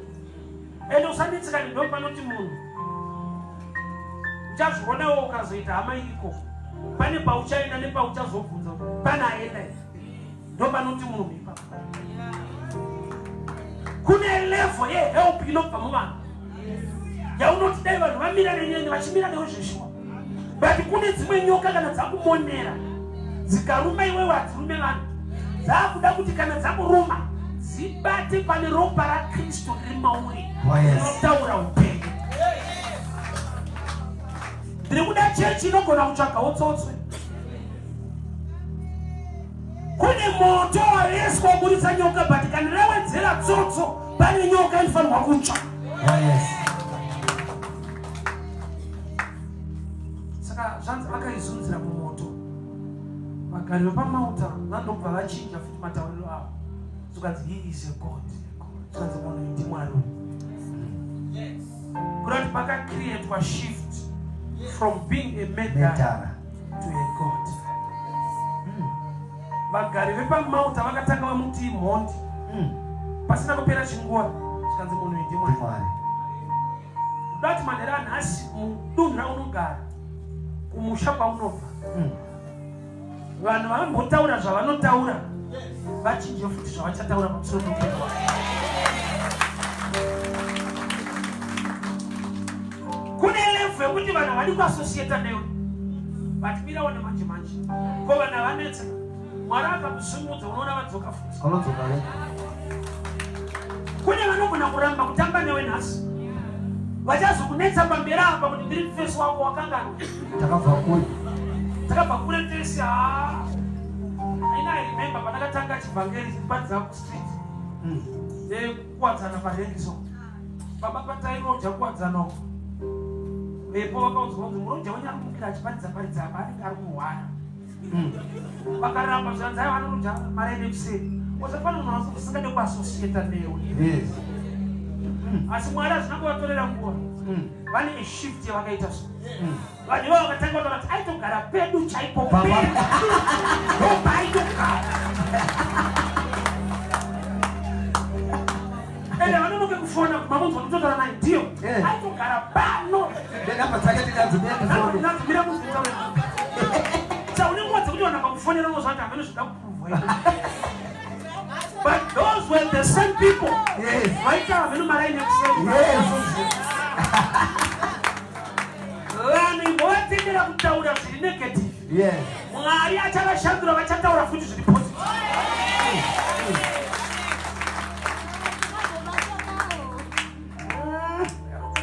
Ende usanetseka ndo panoti munhu uchazvionawo ukazoita hama iriko pane pauchaenda nepauchazobvunza panaenda ndo panoti munhu ipapo. Kune level yehelp inobva muvanhu yaunoti dai vanhu vamira nenyenge vachimira newe zveshuwa but kune dzimwe nyoka kana dzakumonera dzikaruma iwewe hadzirume vanhu dzakuda kuti kana dzakuruma dzibate pane ropa raKristu riri mauri rinotaura upenyu. Ndiri kuda chechi inogona kutsvagawo tsotswe. Kune moto wareswa kuburitsa nyoka but kana rawedzera tsotso pane nyoka inofanirwa kutsva. Saka zvanzi vakaizunzira mumoto vagari vepamauta vandobva vachinja futi matauriro avo zvikanzi he is a God. Zvanzi munhu ndi Mwari. Kuti pakacreatwa shift from being a medar to a God. Vagari vepamauta vakatanga vamuti imhondi pasina kupera chinguva zvikanzi munhu ndi Mwari. Kudati manhera nhasi mudunhu raunogara kumusha kwaunobva vanhu vanongotaura zvavanotaura vachinje futi zvavachataura pamusoro peupenyu hwavo. Kune level yekuti vanhu havadi kuasosieta newe vatimirawo nemanje manje ko vanhu havanetseka. Mwari akakusumudza unoona vadzoka futi. Kune vanogona kuramba kutamba newe nhasi vachazokunetsa pamberi apa kuti ndiri mufesi wako wakangano takabva kure tese. I remember pandakatanga chivhangeri chipadza kustreet ndekuwadzana parengiso baba patairoja kuwadzana uko vepo vakaunzwa kunzi muroja wenyarumukira achiparidza apa anenge ari kuhwana vakaramba zvanzi aiva anoroja mari aine kuseri wasapana munhu usingade kuasosieta newe asi Mwari hazvina kuvatorera nguva vane shift yavakaita so vanhu ivavo vakatanga kuti aitogara pedu chaipo pedu ropa aitogara ende vanonoke kufona mamunzwa kutotora naye ndiyo aitogara pano ndinadzimira kuzvitaura sa unenguva dzekuti vanhu vakakufonera unozvati havene zvida kupuruvwa. But those were the same people. Vaita havene mari aine kuseri. Vanhu vovatendera kutaura zviri negative. Mwari achavashandura vachataura futi zviri positive.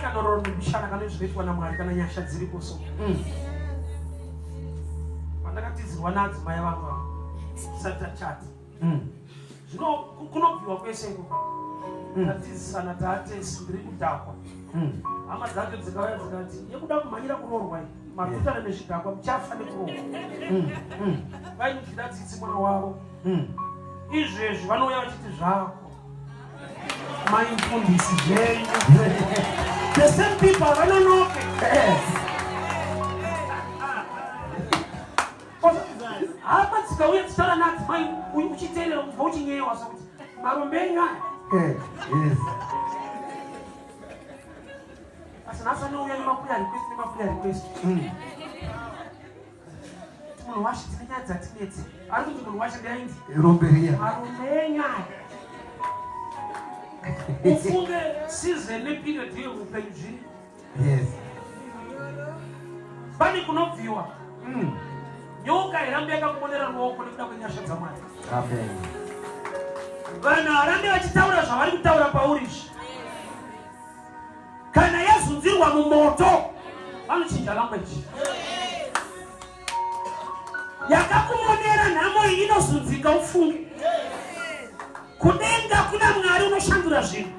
Kanororo nemishana kana zvinoitwa naMwari kana nyasha dziripo so. Pandakatizirwa naadzimai vangu satachati. Zvino kunobviwa kwese ikoko. Tatizisana taatesi ndiri kudhakwa. Hama dzake dzikauya dzikati yekuda kumhanyira kuroorwa mafuta nezvidhakwa muchafa nekuroorwa. Vainudira tsitsi mwana wavo. Izvezvi vanouya vachiti zvako maimfundisi zvenyu. The same people vanonoke. Hapa dzikauya dzitaura nadzimai uchiteerera kubva uchinyewa sokuti marombe enyaya. Asi nhasi anouya nemapuya request. Munhu washe tine nyaya dzatinetse. Ari kuti munhu washe ndaindi marombe enyaya. Ufunge season neperiod yeupenyu zviri. Pane kunobviwa nyoka irambe yakakumonera ruoko nekuda kwenyasha dzaMwari. Amen. Vanhu harambe vachitaura zvavari kutaura paurishi. Kana yazunzirwa mumoto vanochinja language. Yakakumonera nhamo iyi inozunzika ufunge. Kudenga kuna Mwari unoshandura zvinhu.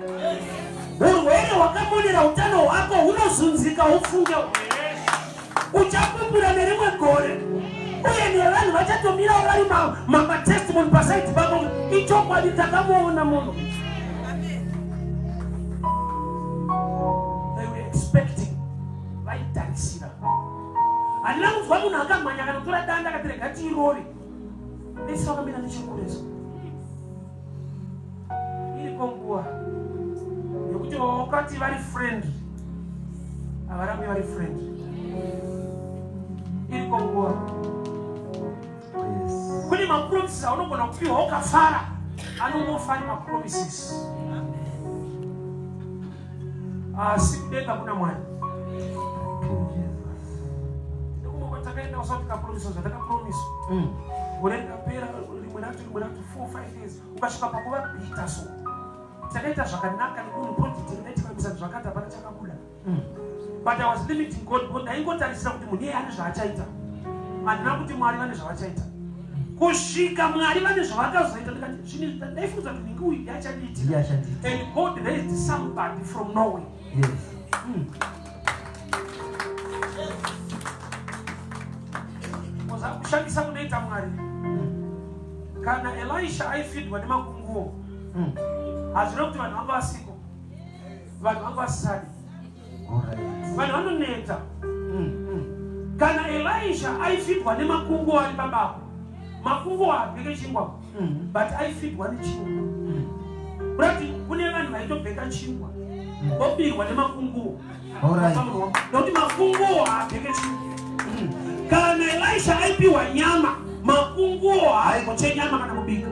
Urwere hwakamonera utano hwako hunozunzika ufunge. Uchapupura nerimwe gore. Uye nevanhu vachatomira vari matestimony pasaiti pako ichokwadi takamuona munhu. They were expecting. Vaitarisira. Handina kunzwa munhu akamhanya akanotora danda akatirega tirori. Vese vakamira nechekureso. Iriko nguva yokuti wakati vari friend havarambi vari friend. Iriko nguva kune mapromises aunogona kupiwa ukafara anomofa nemapromises. Asi kudenga kuna Mwari. Takaenda usati kapromiso zvatakapromiswa. Gore rapera rimwe racho 4-5 years ukasvika pakuva bita so. Takaita zvakanaka nekunhu project inaitika kuisa zvakati hapana chakabuda. But I was limiting God because ndaingotarisira kuti munhu iye ane zvaachaita. Handina kuti Mwari vane zvavachaita. Kusvika Mwari vane zvavakazoita ndikati zvini ndaifunza kuti ningi uyu yachadiita. And God raised somebody from Norway. Yes. Kushandisa kunoita Mwari. Kana Elisha aifidwa nemakunguo. Hazvino kuti vanhu vanga vasiko. Vanhu vanga vasisadi. Vanhu vanoneta. Kana Elisha aifidwa nemakunguo ari pabako. Makunguo haapfeke chingwa. But aifidwa nechingwa. Kuti kune vanhu vaitopfeka chingwa. Vobirwa nemakunguo. Nokuti makunguo haapfeke chingwa. Kana Elisha aipiwa nyama, makunguo haikoche nyama kana kubika.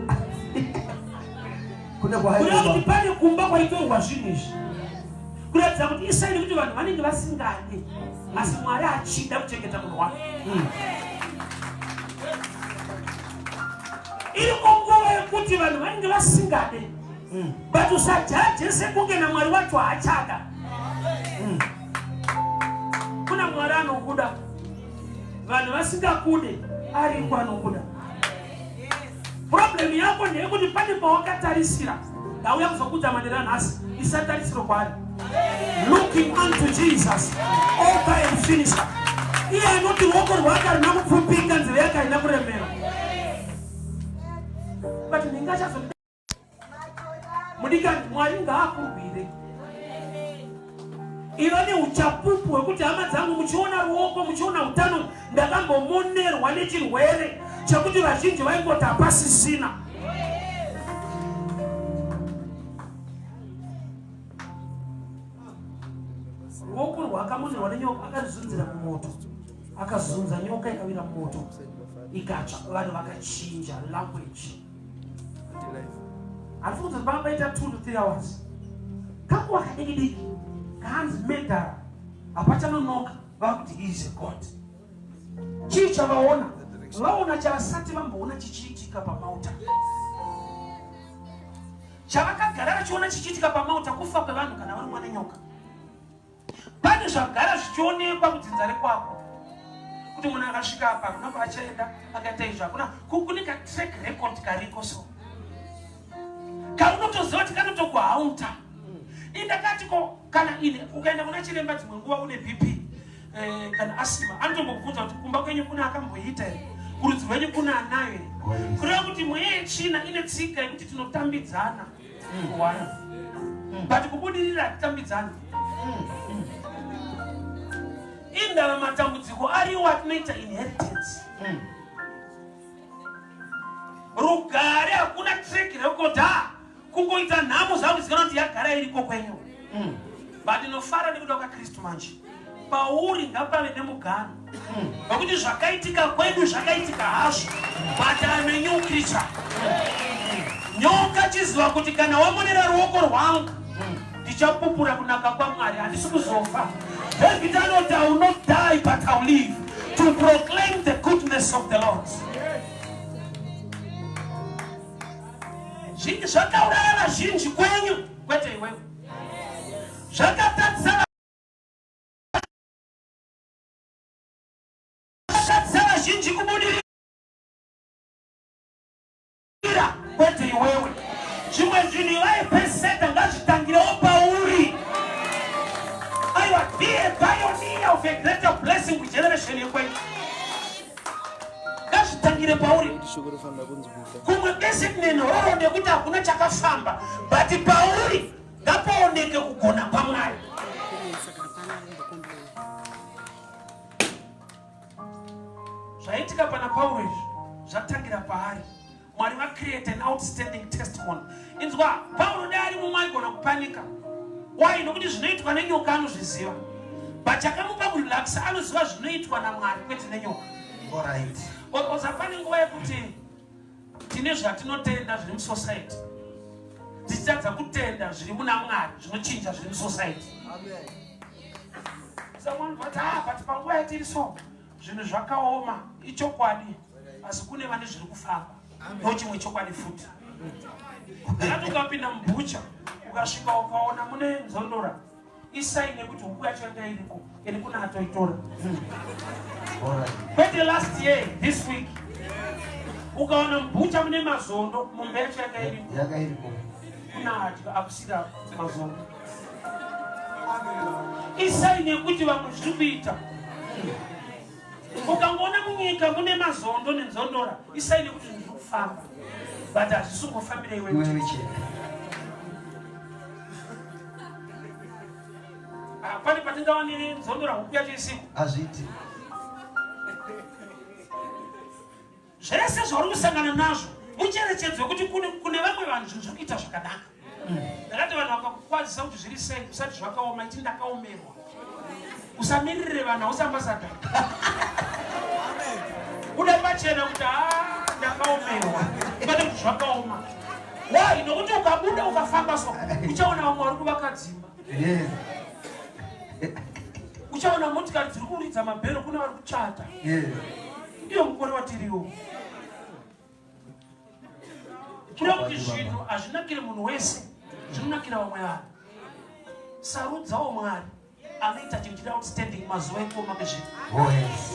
Kuna kuti pane kumba kwaitorwa zvinhu izvi. Kuratidza kuti isaini kuti vanhu vanenge vasingade. Asi Mwari achida kuchengeta munhu wake. Iriko nguva yekuti vanhu vanenge vasingade. But usajaje sekunge na Mwari wacho haachada. Kuna Mwari anokuda. Vanhu vasingakude ariko anokuda. Problem yako ndeyekuti pane pawakatarisira. Ndauya kuzokudza manera nhasi isatarisiro kwari. Looking unto Jesus, author and finisher. Iye anoti ruoko rwake harina kupfupika, nzeve yake haina kuremera. But ningachazo mudikani Mwari ngaakurwire. Iva neuchapupu hwekuti hama dzangu muchiona ruoko muchiona utano ndakambomonerwa nechirwere chekuti vazhinji vaingoti hapasisina. Ruoko rwakamonerwa nenyoka akarizunzira mumoto. Akazunza nyoka ikawira mumoto. Ikatsva vanhu vakachinja language. Alifunza vambaita 2 to 3 hours. Kanguva kadiki Hans Medar, apachanonoka vakuti he is a God. Chii chavaona? Vaona chavasati vamboona chichiitika paMalta. Chavakagara vachiona chichiitika paMalta kufa kwevanhu kana varumwa nenyoka. Pane zvagara zvichionekwa kudzinza rekwako. Kuti munhu akasvika apa kunenge achaenda akaita izvo hakuna kune ka-track record kariko so. Kaunotoziva kuti kanotokuhaunta. Indakati ko kana ine ukaenda kuna chiremba dzimwe nguva une BP kana asima anotombokubvunza kuti kumba kwenyu kuna akamboita here, kurudzi rwenyu kuna anayo here. Kureva kuti mweya yechina ine tsika yekuti tinotambidzana kuwana, but kubudirira hatitambidzani. Indava matambudziko ariwo atinoita inheritance. Rugare hakuna track record kungoita nhamo zvangu zikana kuti yagara iriko kwenyu. But inofara nekuda kwaKristu manje. Pauri ngapave nemugano. Nokuti zvakaitika kwedu zvakaitika hazvo. But I'm a new creature. Nyoka chiziva kuti kana wamonera ruoko rwangu ndichapupura kunaka kwaMwari, handisi kuzofa. David anoti I will not die but I will live to to proclaim the goodness of the Lord. Zvakauraya vazhinji kwenyu kwete iwewe. Zvakatadzisa vazhinji kubudirira kwete iwewe. Zvimwe zvinhu vaipeseta ngazvitangirewo pauri. Aiwa, be a pioneer of a greater blessing kugeneration yekwenyu. Ngazvitangire pauri. Kumwe kwese kune nhororo nekuti hakuna chakafamba, but pauri ngapaoneke kugona kwaMwari. Zvaitika pana Paulo izvi zvatangira paari. Mwari create an outstanding testimony. Inzwa, Paulo dai mumaigona kupanika. Why? Nokuti zvinoitwa nenyoka anozviziva. But chakamupa kurelaxa anoziva zvinoitwa naMwari kwete nenyoka. Alright. Uzapane nguva yekuti tine zvatinotenda zviri musociety. Tichitadza kutenda zviri muna Mwari zvinochinja zviri musociety. Amen. Someone but panguva yatiri so zvinhu zvakaoma ichokwadi asi kune vane zviri kufamba. Ndochimwe chokwadi futi. Kana ukapinda mubhucha ukasvika ukaona mune nzondora isaine kuti huku yacho yanga iriko iri kuna atoitora. But the last year, this week, ukaona mbucha mune mazondo mumbe yacho yanga iriko kuna akusira mazondo. Isaine kuti vamwe zviri kuita. Ukangoona munyika mune mazondo nenzondora isaine kuti zviri kufamba. But hazvisi kungofambira iwewe. Pane patingaonere nzondora huku yacho isiku. Hazviti. Zvese zvauri kusangana nazvo mucherechedzwe kuti kune vamwe vanhu zviri kuita zvakanaka. Ndakati vanhu vakakukwazisa kuti zviri sei kusati zvakaoma iti ndakaomerwa. Usamirire vanhu ausambasada. Uda pachena kuti ndakaomerwa. Kwete kuti zvakaoma. Why? Nokuti ukabuda ukafamba so uchaona vamwe vari kuvaka dzimba. Yes. Uchaona motikari dziri kuridza mabhero kune vari kuchata. Yes. Iyo mukore watiriwo. Kuri kuti zvinhu hazvinakire munhu wese, zvinonakira vamwe vanhu. Sarudzawo Mwari anoita chinhu chiri outstanding mazuva ekuoma kwezvinhu. Oh yes.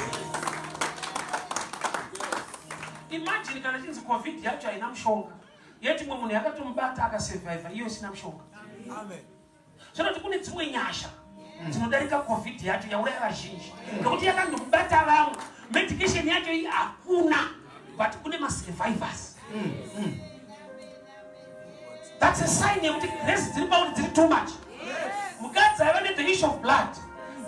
Imagine kana chinzi COVID yacho haina mushonga. Yeti mumwe munhu yakatomubata akasurviva iyo isina mushonga. Amen. Zvinoti kune dzimwe nyasha dzinodarika COVID yacho yauraya vazhinji. Nokuti yakandobata vamwe. Medication yacho iyi hakuna, but kune masurvivors. That's a sign yekuti grace dziri pauri dziri too much. Mukadzi aiva ne the issue of blood.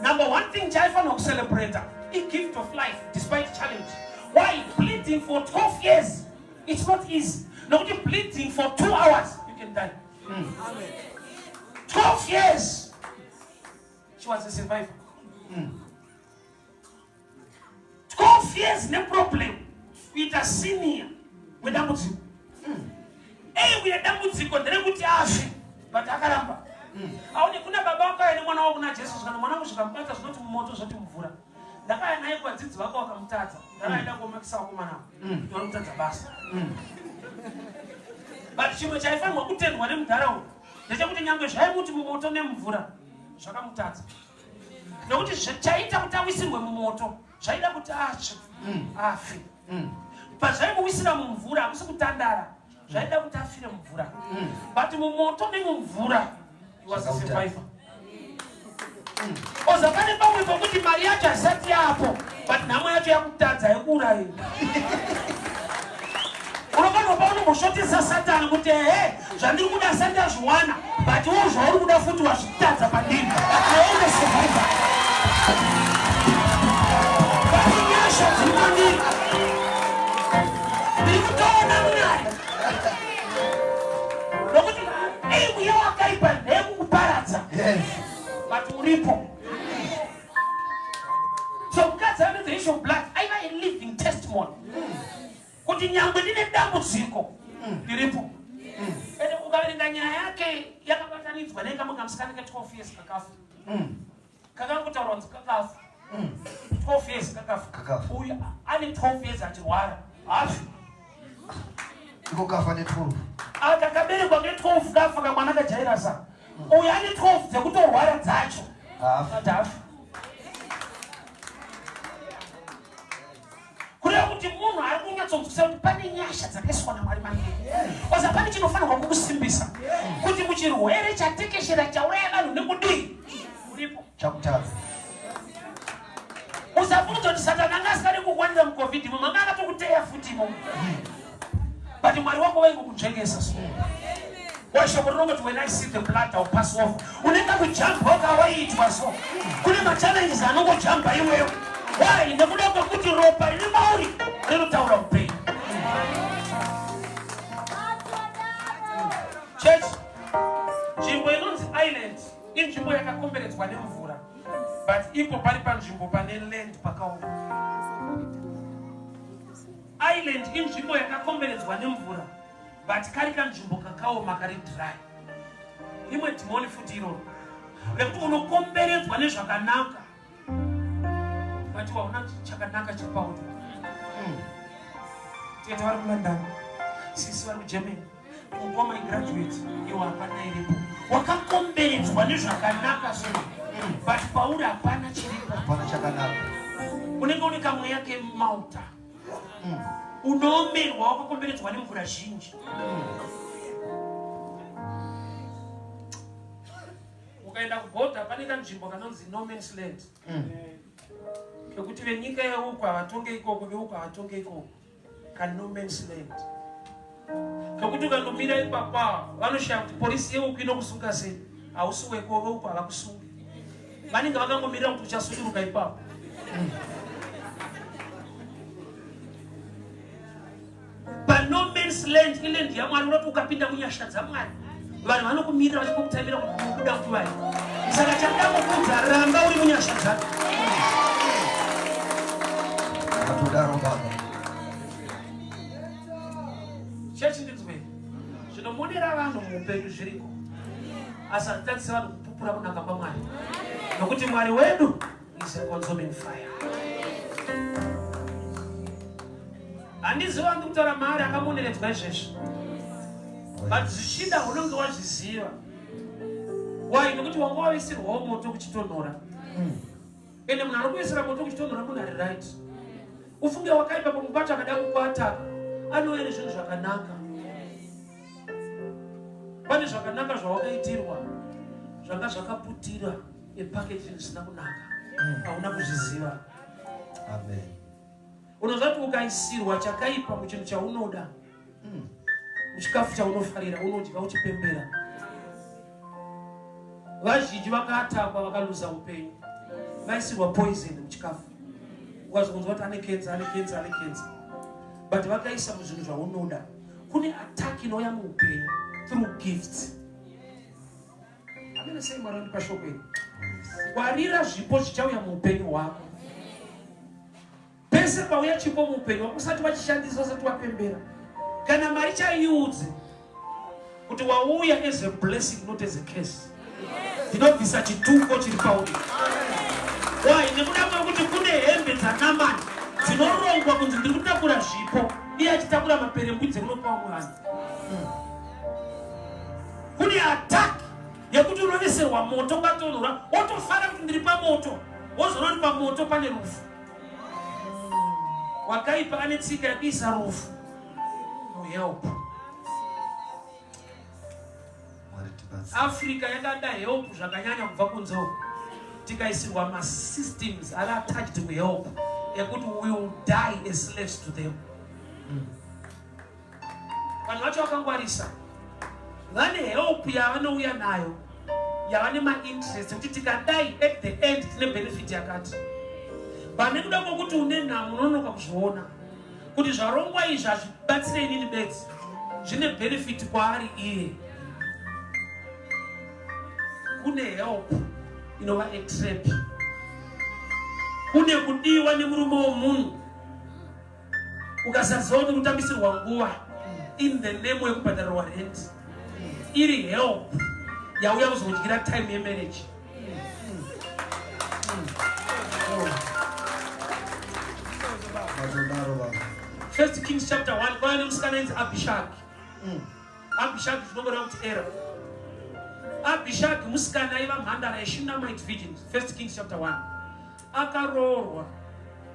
Number one thing chaifanira kucelebrate a gift of life despite challenge. Why? Bleeding for 12 years. It's not easy. Nokuti bleeding for 2 hours you can die. 12 years. She was a survivor. 12 years, no problem. With a senior, with a muzi. We are damudziko ndekuti afi, but akaramba. Aone kuna baba wako ene mwana wako na Jesus kana mwana kusvika mubata zvinoti mumoto zvoti mvura. Ndakaya naye kwa dzidzi vako wakamutadza. Ndakaenda komakisa wako mwana. Tori kutadza basa. But chimwe chaifanirwa kutendwa nemudharaunda ndechekuti nyangwe zvaimuti mumoto nemvura zvakamutadza. Nokuti chaita kuti awisirwe mumoto zvaida kuti atsve afi. Pazvaimuwisira mumvura hakusi kutandara zvaida kuti afire mumvura. But mumoto nemumvura was a survivor. Ozapane pamwe pokuti mari yacho hasati yapo but nhamo yacho yakutadza yekuuraya. Unofanirwa paunombosvotesa Satani kuti zvandiri kuda hasati azviwana but wo zvauri kuda futi wazvitadza pandiri. Aone survivor. Nyasha dziri mandiri. Ndiri kutoona Mwari. Nokuti mbuya wakaipa ndeyekukuparadza. Yes. But uripo. So mukadzi ane the issue of blood aiva a living testimony. Kuti nyangwe ndine dambudziko ndiripo. Ende ukaverenga nyaya yake yakabatanidzwa nenga mukamusikana ke 12 years kakafa. Kakangutaura kuti kakafa. 12 years kakafa. Uyu ane 12 years achirwara. Hafi. Iko kafa ne 12. Akakaberekwa nge-12 kafa kamwana kajairasa. Uyu ane 12 dzekutorwara dzacho. Hafi. Kureva kuti munhu ari kunyatsonzwisisa kuti pane nyasha dzakaiswa naMwari maningi. Koza pane chinofanirwa kukusimbisa kuti muchirwere chatekeshera chauraya vanhu nekudii uripo chakutadza. Usafudza kuti Satani anga asikadi kukwanira muCovid manga akatokuteya futimo. But Mwari wako waingokunzvengesa so. Washoko rinongoti when I see the blood I'll pass over. Unenge kujamba wakawaitwa so. Kune machallenges anongojamba iwewe. Why? Nekuda kwekuti ropa riri mauri rinotaura upenyu. Church, nzvimbo inonzi island inzvimbo yakakomberedzwa nemvura, but ipo pari panzvimbo pane land pakaoma. Island inzvimbo yakakomberedzwa nemvura, but kari kanzvimbo kakaoma kari dry. Rimwe dhimoni futi iroro rekuti unokomberedzwa nezvakanaka, but waona chakanaka chepauto. Tiete vari kuLondon, sisi vari kuGermany, ukoma graduate iwo hapana iripo. Wakakomberedzwa nezvakanaka so, but pauri hapana chiripo. Hapana chakanaka. Unenge une kamwe yake Malta. Unomerwa wakakomberedzwa nemvura zhinji. Ukaenda kuBoda pane kanzvimbo kanonzi no man's land. Kekuti venyika yeuko havatonge ikoko, veuko havatonge ikoko. No man's land. Kekuti ukandomira ipapa vanoshaya kuti polisi yeuko inokusunga sei, hausi weko veuko havakusungi. Vanenge vakangomirira kuti uchasunduruka ipapo. But no man's land iland yaMwari unoti ukapinda munyasha dzaMwari vanhu vanokumirira vachikokutaimira kuti kuda kuti vai. Saka chandakukudza ramba uri munyasha dzake. Atodaro baba. Church ndinzwe zvinomonera vanhu muupenyu zviriko, asi hatitadzise vanhu kupupura kunaka kwaMwari, nokuti Mwari wedu is a consuming fire. Handiziva ndikutaura Mwari akamoneredzwa izvezvi, but zvichida unenge wazviziva. Why? Nokuti wanga waisirwawo moto kuchitonhora, ende munhu ari kuisira moto kuchitonhora munhu ari right. Ufunge wakaipa pamubata akada kukwata anoere zvinhu zvakanaka. Pane zvakanaka zvawakaitirwa zvanga zvakaputira epackaging zvisina kunaka, hauna kuzviziva. Amen. Unozati ukaisirwa chakaipa muchinhu chaunoda, muchikafu chaunofarira, unodya uchipembera. Vazhinji vakatakwa vakaluza upenyu, vaisirwa poison muchikafu. Ukazonzwa kuti ane cancer. But vakaisa muzvinhu zvaunoda. Kune attack inouya muupenyu through gifts. Amene sei Mwari andipa shoko iri. Warira zvipo zvichauya muupenyu hwako. Pese pauya chipo muupenyu hwako usati wachishandisa, usati wapembera, kana Mwari chaiudze kuti wauya as a blessing not as a curse. Ndinobvisa chituko chiri pauri. Why? Nekuda kwekuti kune hembe dzaNamani dzinorongwa kunzi ndiri kutakura zvipo, iye achitakura maperembudzi ekunopawo mwana. Kune attack yekuti unoveserwa moto ukatonhora, wotofara kuti ndiri pamoto, wozoona kuti pamoto pane rufu. Wakaipa ane tsika yekuisa rufu muhelp. Africa yakada help zvakanyanya kubva kunze uko. Tikaisirwa masystems ari attached muhelp yekuti we will die as slaves to them. Vanhu vacho vakangwarisa, vane help yavanouya nayo, yavane mainterest kuti tikadai at the end tine benefit yakati. Pane kuda kwokuti une nhamo unonoka kuzviona kuti zvarongwa izvi hazvibatsire inini bedzi, zvine benefit kwaari iye. Kune help inova a-trap. Kune kudiwa nemurume womunhu ukasaziva kuti kutambisirwa nguva in the name yekubhadharirwa rent, iri help yauya kuzodyira time yemarriage. First Kings chapter 1, kwa msikana is Abishag. Abishag zvinogona kuti era. Abishag musikana iva mhandara yeShunammite virgin. First Kings chapter 1. Akaroorwa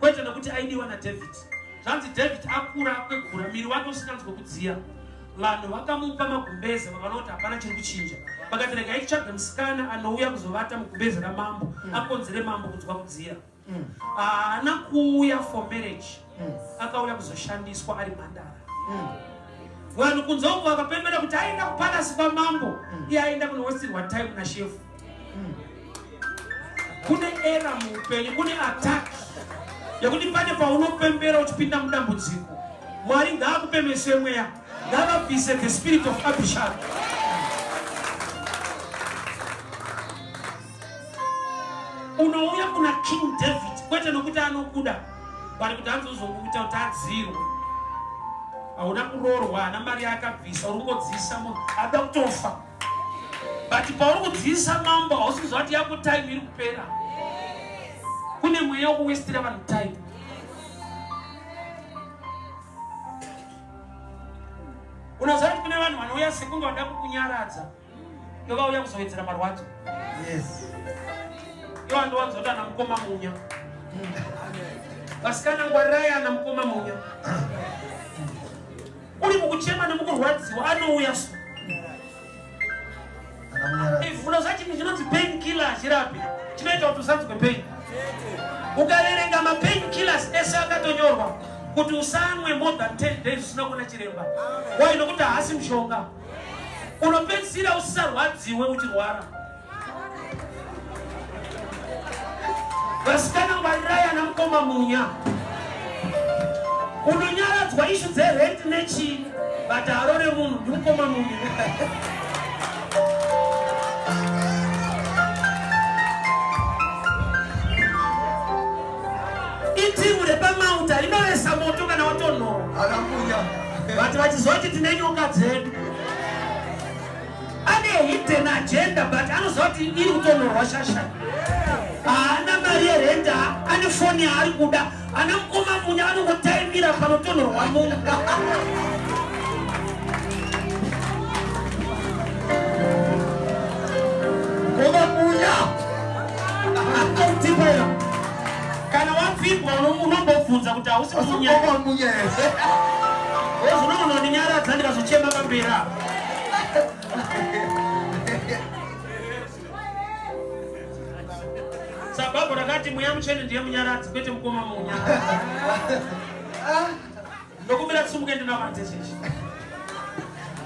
kwete nekuti aidiwa naDavid. Zvanzi David akura kwegura miri wake usinganzwe kudziya. Vanhu vakamupa magumbeze vakaona kuti hapana chiri kuchinja. Vakati regai titsvage musikana anouya kuzovata mugumbeze ramambo akonzere mambo kunzwa kudziya. Haana kuuya for marriage. Akauya kuzoshandiswa ari mhandara. Vanhu kunze uko vakapemera kuti aenda kupalasi kwamambo iye aenda kunowestirwa time nashefu. Kune era muupenyu, kune attack yekuti pane paunopembera uchipinda mudambudziko. Mwari ngaakupemese mweya, ngaavabvise the spirit of Abishag. Unouya kuna King David kwete nokuti anokuda, bali kuti anzozokuita kuti adzirwe. Hauna kuroorwa, hana mari yakabvisa, uri kungodzisa munhu ada kutofa. But pauri kudzisa mambo hausi kuzva kuti yako time iri kupera. Kune mweya wekuwestira vanhu time. Unoziva kuti kune vanhu vanouya sekunge vada kukunyaradza ndovauya kuzowedzera marwadzo. Yes. Iwo andowanza kuti ana mukoma munya. Vasikana ngwarirai ana mukoma munya. Uri mukuchema nemukurwadziwa anouya so. Unoziva chinhu chinonzi pain killer chirapi chinoita kuti usanzwe pain. Ukaverenga mapain killers ese akatonyorwa kuti usamwe more than 10 days usina kuona chiremba. Why? Nokuti haasi mushonga. Unopedzisira usisarwadziwe uchirwara. Vasikana ngwarirai ana mukoma munya. Unonyaradzwa ishu dzerent nechi but harore munhu ndimukoma munya. Itimu repamauta rinovesa moto kana watonhora. Vati vachizoti tine nyoka dzedu. Ane hidden agenda but anoziva kuti iri kutonhorwa shasha. Haana mari yerenta, ane foni yaari kuda. Ana mukoma munya anongotaimira panotonhorwa munhu. Mukoma munya akautipera. Kana wapfigwa unombobvunza kuti hausi munya. Unonyaradza ndikazochema pamberi apa. Sababu rakati mweya muchene ndiye munyaradzi kwete mukoma munya. Ndokumbira tsumuke ndinavate chechi.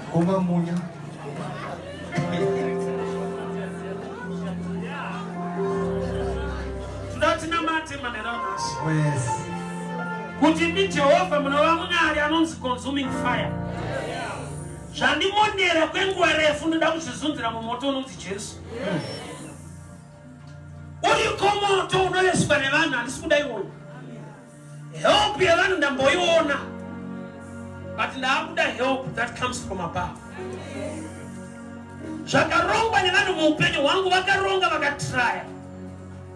Mukoma munya. Tudatinamate manera nasi. Yes. Kuti ndi Jehovha munova Mwari anonzi consuming fire. Zvandimonera kwenguva refu ndoda kuzvizunzira mumoto unonzi Jesu. Uriko moto unoyeswa nevanhu handisi kudaiona. Help yevanhu ndamboiona. But ndaakuda help that comes from above. Zvakarongwa nevanhu muupenyu hwangu vakaronga vakatraya.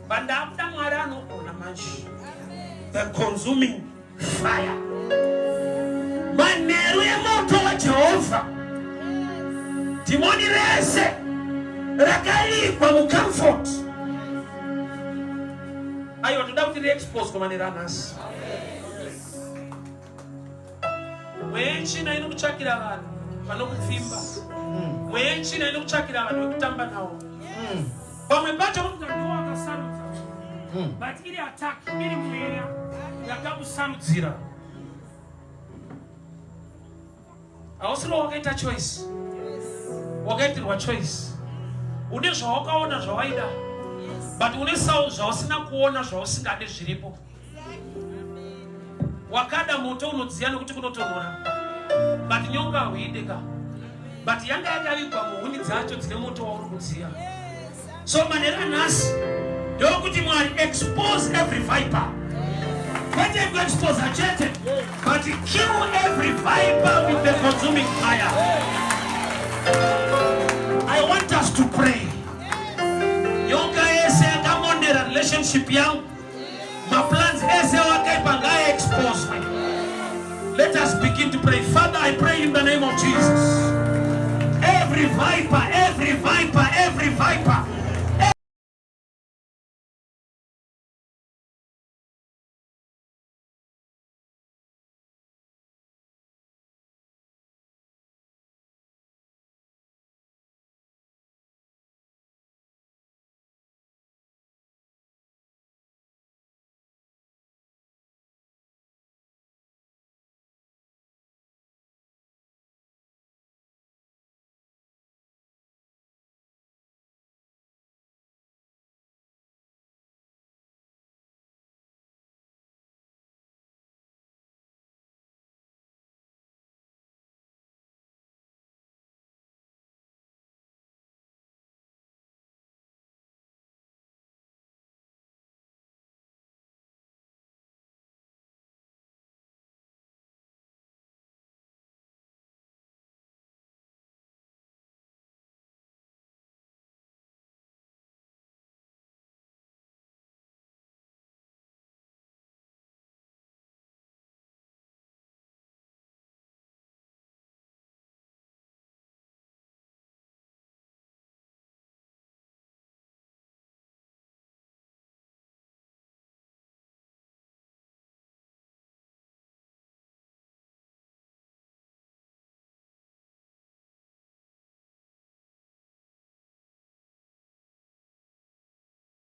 But ndaakuda Mwari anogona manje. The consuming fire. Manheru emoto waJehovha. Dhimoni rese rakalikwa mucomfort. Aiwa toda kuti riexpose kumanheru anhasi. Mweya yechina inokutsvakira vanhu vanokupfimba. Mweya yechina inokutsvakira vanhu vekutamba navo. Pamwe pacho kuti ndiwo akasarudza. But iri attack iri mweya yakakusarudzira. Hausiro wakaita choice. Wakaitirwa choice. Une zvawakaona zvawaida. But une zvausina kuona zvausingade zviripo. Wakada moto unodziya nokuti kunotonhora. But nyonga huideka. But yanga yakavikwa muhuni dzacho dzine moto wauri kudziya. So manheru anhasi ndokuti Mwari expose every viper. What are you expose a chete? But kill every viper with the consuming fire. I want us to pray. Yoga ese akamondera relationship yangu My plans as exposed. Let us begin to pray. Father,